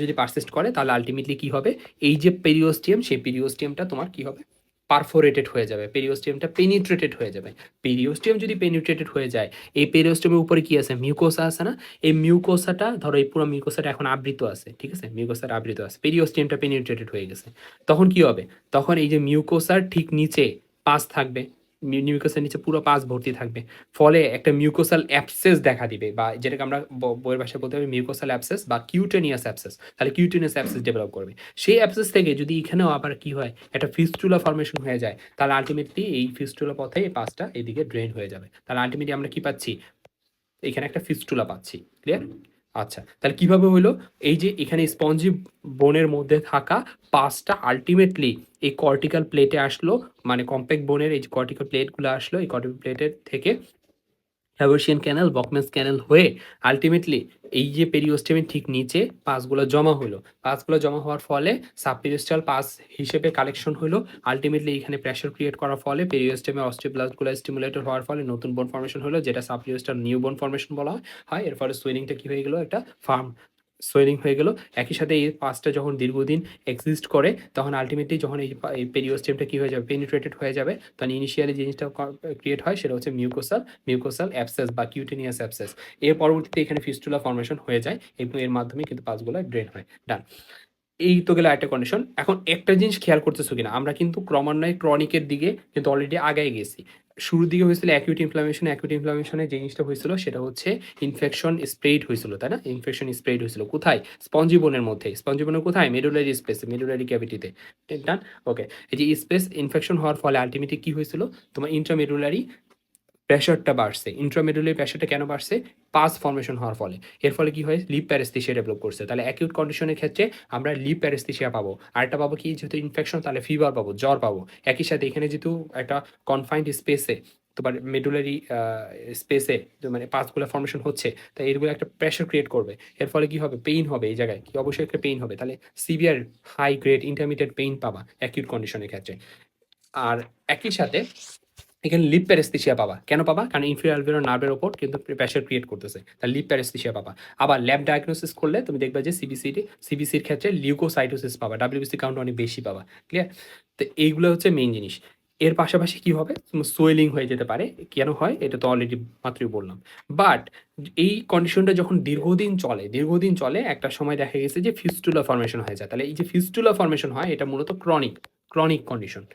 যদি পারসিস্ট করে, তাহলে আল্টিমেটলি কি হবে? এই যে পেরিওস্টিয়াম, সেই পেরিওস্টিয়ামটা তোমার কি হবে? পারফোরেটেড হয়ে যাবে। পেরিওস্টিয়ামটা পেনিট্রেটেড হয়ে যাবে। পেরিওস্টিয়াম যদি পেনিট্রেটেড হয়ে যায়, এই পেরিওস্টিয়ামের উপরে কি আছে? মিউকোসা আছে না? এই মিউকোসাটা, ধরো এই পুরো মিউকোসাটা এখন আবৃত আছে। ঠিক আছে? মিউকোসাটা আবৃত আছে। পেরিওস্টিয়ামটা পেনিট্রেটেড হয়ে গেছে। তখন কি হবে? তখন এই যে মিউকোসার ঠিক নিচে পাস থাকবে। মিউকাসের নিচে পুরো পাস ভর্তি থাকবে। ফলে একটা মিউকোসাল অ্যাবসেস দেখা দিবে, বা যেটাকে আমরা বইয়ের ভাষায় বলতে পারি মিউকোসাল অ্যাবসেস বা কিউটেনিয়াস অ্যাবসেস। তাহলে কিউটেনিয়াস অ্যাবসেস ডেভেলপ করবে। সেই অ্যাবসেস থেকে যদি এখানেও আবার কি হয়? একটা ফিস্টুলা ফর্মেশন হয়ে যায়, তাহলে আল্টিমেটলি এই ফিস্টুলা পথে এই পাসটা এদিকে ড্রেন হয়ে যাবে। তাহলে আল্টিমেটলি আমরা কি পাচ্ছি? এখানে একটা ফিস্টুলা পাচ্ছি। ক্লিয়ার? আচ্ছা, তাহলে কিভাবে হইলো? এই যে এখানে স্পঞ্জি বোনের মধ্যে থাকা পাসটা আল্টিমেটলি এই কর্টিক্যাল প্লেটে আসলো, মানে কম্প্যাক্ট বোনের এই যে কর্টিক্যাল প্লেটগুলো আসলো, এই কর্টিক্যাল প্লেটের থেকে হ্যাভার্সিয়ান ক্যানাল, বকম্যানস ক্যানাল হয়ে আল্টিমেটলি এই যে পেরিওস্টিয়ামের ঠিক নিচে পাসগুলো জমা হলো। পাসগুলো জমা হওয়ার ফলে সাবপেরিওস্টাল পাস হিসেবে কালেকশন হলো। আল্টিমেটলি এখানে প্রেসার ক্রিয়েট করার ফলে পেরিওস্টিয়ামের অস্টিওব্লাস্টগুলো স্টিমুলেটেড হওয়ার ফলে নতুন বোন ফর্মেশন হলো, যেটা সাবপেরিওস্টাল নিউ বোন ফর্মেশন বলা হয়। এর ফলে সোয়েলিংটা কি হয়ে গেল? একটা ফার্ম সোয়েলিং হয়ে গেল। একই সাথে এই পাসটা যখন দীর্ঘদিন এক্সিস্ট করে, তখন আল্টিমেটলি যখন এই পেরিওস্টিয়ামটা কি হয়ে যাবে? পেনিট্রেটেড হয়ে যাবে। তখন ইনিশিয়ালি জিনিসটা ক্রিয়েট হয়, সেটা হচ্ছে মিউকোসাল অ্যাবসেস বা কিউটেনিয়াস অ্যাবসেস। এর পরবর্তীতে এখানে ফিস্টুলা ফর্মেশন হয়ে যায় এবং এর মাধ্যমে কিন্তু পাসগুলো ড্রেন হয়। ডান। এই তো গেল একটা কন্ডিশন। এখন একটা জিনিস খেয়াল করতেছো কিনা, আমরা কিন্তু ক্রমান্বয়ে ক্রনিকের দিকে কিন্তু অলরেডি আগায় গেছি। শুরুর দিকে হয়েছিল অ্যাকিউট ইনফ্লামেশনে যে জিনিসটা হয়েছিল সেটা হচ্ছে ইনফেকশন স্প্রেড হয়েছিল, তাই না? ইনফেকশন স্প্রেড হয়েছিল কোথায়? স্পঞ্জি বোনের মধ্যে। স্পঞ্জি বোনের কোথায়? মেডুলারি স্পেসে, মেডুলারি ক্যাভিটিতে। ডান। ওকে। এই যে স্পেস ইনফেকশন হওয়ার ফলে আলটিমেটলি কি হয়েছিল? তোমার ইন্ট্রামেডুলারি প্রেশারটা বাড়ছে। ইন্ট্রামেডুলারি প্রেশারটা কেন বাড়ছে? পাস ফর্মেশন হওয়ার ফলে। এর ফলে কি হয়? লিপ প্যারেস্থেসিয়া ডেভেলপ করছে। তাহলে অ্যাকিউট কন্ডিশনের ক্ষেত্রে আমরা লিপ প্যারেস্থেসিয়া পাবো। আরেকটা পাবো কি? যেহেতু ইনফেকশন তাহলে ফিভার পাবো, জ্বর পাবো। একই সাথে এখানে যেহেতু একটা কনফাইন্ড স্পেসে তোমার মেডুলারি স্পেসে মানে পাসগুলা ফর্মেশন হচ্ছে, তাই এগুলো একটা প্রেশার ক্রিয়েট করবে। এর ফলে কি হবে? পেইন হবে এই জায়গায়। কি অবশ্যই একটা পেইন হবে। তাহলে severe, high grade, intermediate pain পাবা অ্যাকিউট কন্ডিশনের ক্ষেত্রে। আর একই সাথে এখানে লিপ প্যারেস্থেসিয়া পাবা। কেন পাবা? কারণ ইনফেরিয়র অ্যালভিওলার নার্ভের উপর কিন্তু প্রেশার ক্রিয়েট করতেছে। তাহলে লিপ প্যারেস্থেসিয়া পাবা। আবার ল্যাব ডায়াগনোসিস করলে তুমি দেখবা যে সিবিসির ক্ষেত্রে লিউকোসাইটোসিস পাবা। ডাব্লিউবিসি কাউন্ট অনেক বেশি পাবা। ক্লিয়ার? তো এইগুলো হচ্ছে মেইন জিনিস। এর পাশাপাশি কি হবে? সোয়েলিং হয়ে যেতে পারে। কেন হয়? এটা তো অলরেডি মাত্রই বললাম। বাট এই কন্ডিশনটা যখন দীর্ঘদিন চলে একটা সময় দেখা গেছে যে ফিস্টুলা ফর্মেশন হয়ে যায়। তাহলে এই যে ফিস্টুলা ফর্মেশন হয় এটা মূলত ক্রনিক কন্ডিশন।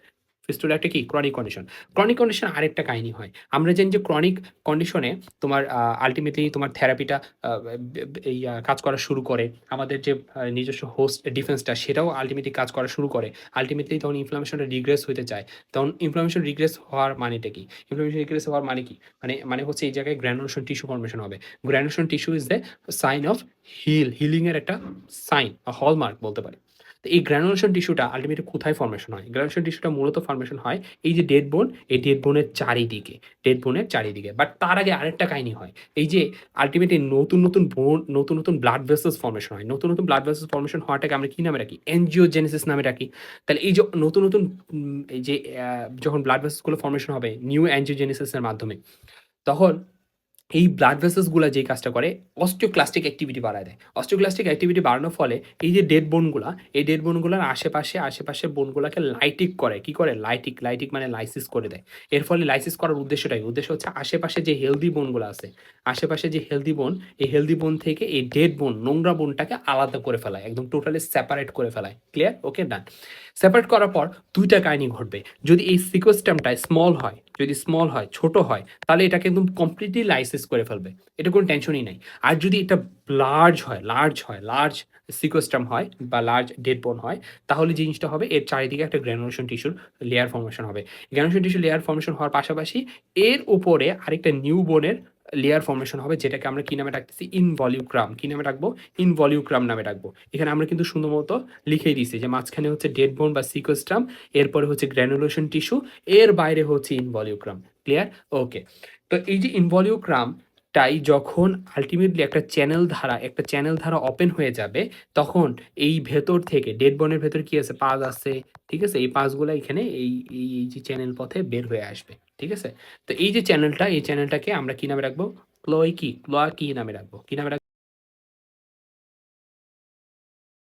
ফিস্টুলা একটা কি? Chronic condition. ক্রনিক কন্ডিশন আরেকটা কাহিনী হয়। আমরা জানি যে ক্রনিক কন্ডিশনে তোমার আল্টিমেটলি তোমার থেরাপিটা কাজ করা শুরু করে। আমাদের যে নিজস্ব হোস্ট ডিফেন্সটা সেটাও আল্টিমেটলি কাজ করা শুরু করে। আল্টিমেটলি তখন ইনফ্লামেশনটা রিগ্রেস হইতে চায়। তখন ইনফ্লামেশন রিগ্রেস হওয়ার মানেটা কি? ইনফ্লামেশন রিগ্রেস হওয়ার মানে কি? মানে হচ্ছে এই জায়গায় গ্র্যানুলেশন টিস্যু ফর্মেশন হবে। Granulation tissue is the sign of healing এর একটা সাইন বা হলমার্ক বলতে পারি। তো এই গ্র্যানুলেশন টিস্যুটা আল্টিমেটলি কোথায় ফর্মেশন হয়? গ্র্যানুলেশন টিস্যুটা মূলত ফর্মেশন হয় এই যে ডেড বোন, এই ডেড বোনের চারিদিকে। বাট তার আগে আরেকটা কাহিনী হয়। এই যে আল্টিমেটলি নতুন ব্লাড ভেসেলস ফর্মেশন হয়। নতুন ব্লাড ভেসেলস ফর্মেশন হওয়াটাকে আমরা কি নামে রাখি? এনজিওজেনেসিস নামে রাখি। তাহলে এই যে নতুন এই যে যখন ব্লাড ভেসেলস গুলো ফর্মেশন হবে নিউ এনজিওজেনেসিস এর মাধ্যমে, তখন এই ব্লাড ভেসেলসগুলা যেই কাজটা করে অস্টিওক্লাস্টিক অ্যাক্টিভিটি বাড়ায় দেয়। অস্টিওক্লাস্টিক অ্যাক্টিভিটি বাড়ানোর ফলে এই যে এই ডেড বোনগুলার আশেপাশের বোনগুলাকে লাইটিক করে। কি করে? লাইটিক মানে লাইসিস করে দেয়। এর ফলে লাইসিস করার উদ্দেশ্যটাই উদ্দেশ্য হচ্ছে আশেপাশে যে হেলদি বোনগুলো আছে, আশেপাশে যে হেলদি বোন, এই হেলদি বোন থেকে এই ডেড বোন, নোংরা বোনটাকে আলাদা করে ফেলায়। একদম টোটালি সেপারেট করে ফেলায়। ক্লিয়ার? ওকে, ডান। সেপারেট করার পর ২ টা কাহিনী ঘটবে। যদি এই সিকোস্টেমটা স্মল হয়, ছোট হয়, তাহলে এটাকে একদম কমপ্লিটলি লাইসিস করে ফেলবে। এটা কোনো টেনশনই নাই। আর যদি এটা লার্জ সিকোস্টেম হয় বা লার্জ ডেড বোন হয়, তাহলে জিনিসটা হবে এর চারিদিকে একটা গ্র্যানুলেশন টিস্যুর লেয়ার ফর্মেশন হবে। গ্র্যানুলেশন টিস্যুর লেয়ার ফর্মেশন হওয়ার পাশাপাশি এর উপরে আরেকটা নিউ বোনের লেয়ার ফর্মেশন হবে, যেটাকে আমরা কি নামে ডাকতেছি? ইনভলিউক্রাম। কি নামে ডাকবো? ইনভলিউক্রাম নামে ডাকবো। এখানে আমরা কিন্তু সুন্দর মতো লিখেই দিছি যে মাঝখানে হচ্ছে ডেড বোন বা সিকোস্টাম, এরপরে হচ্ছে গ্র্যানুলেশন টিস্যু, এর বাইরে হচ্ছে ইনভলিউক্রাম। ক্লিয়ার? ওকে। তো এই যে ইনভলিউক্রাম টাই যখন আল্টিমেটলি একটা চ্যানেল ধারা ওপেন হয়ে যাবে, তখন এই ভেতর থেকে ডেড বোনের ভেতর কি আছে? পাজ আছে। ঠিক আছে? এই পাজগুলা এখানে এই যে চ্যানেল পথে বের হয়ে আসবে। ঠিক আছে? তো এই যে চ্যানেলটাকে আমরা কি নামে রাখবো? ক্লোয়াকি নামে রাখবো। কি নামে রাখবো?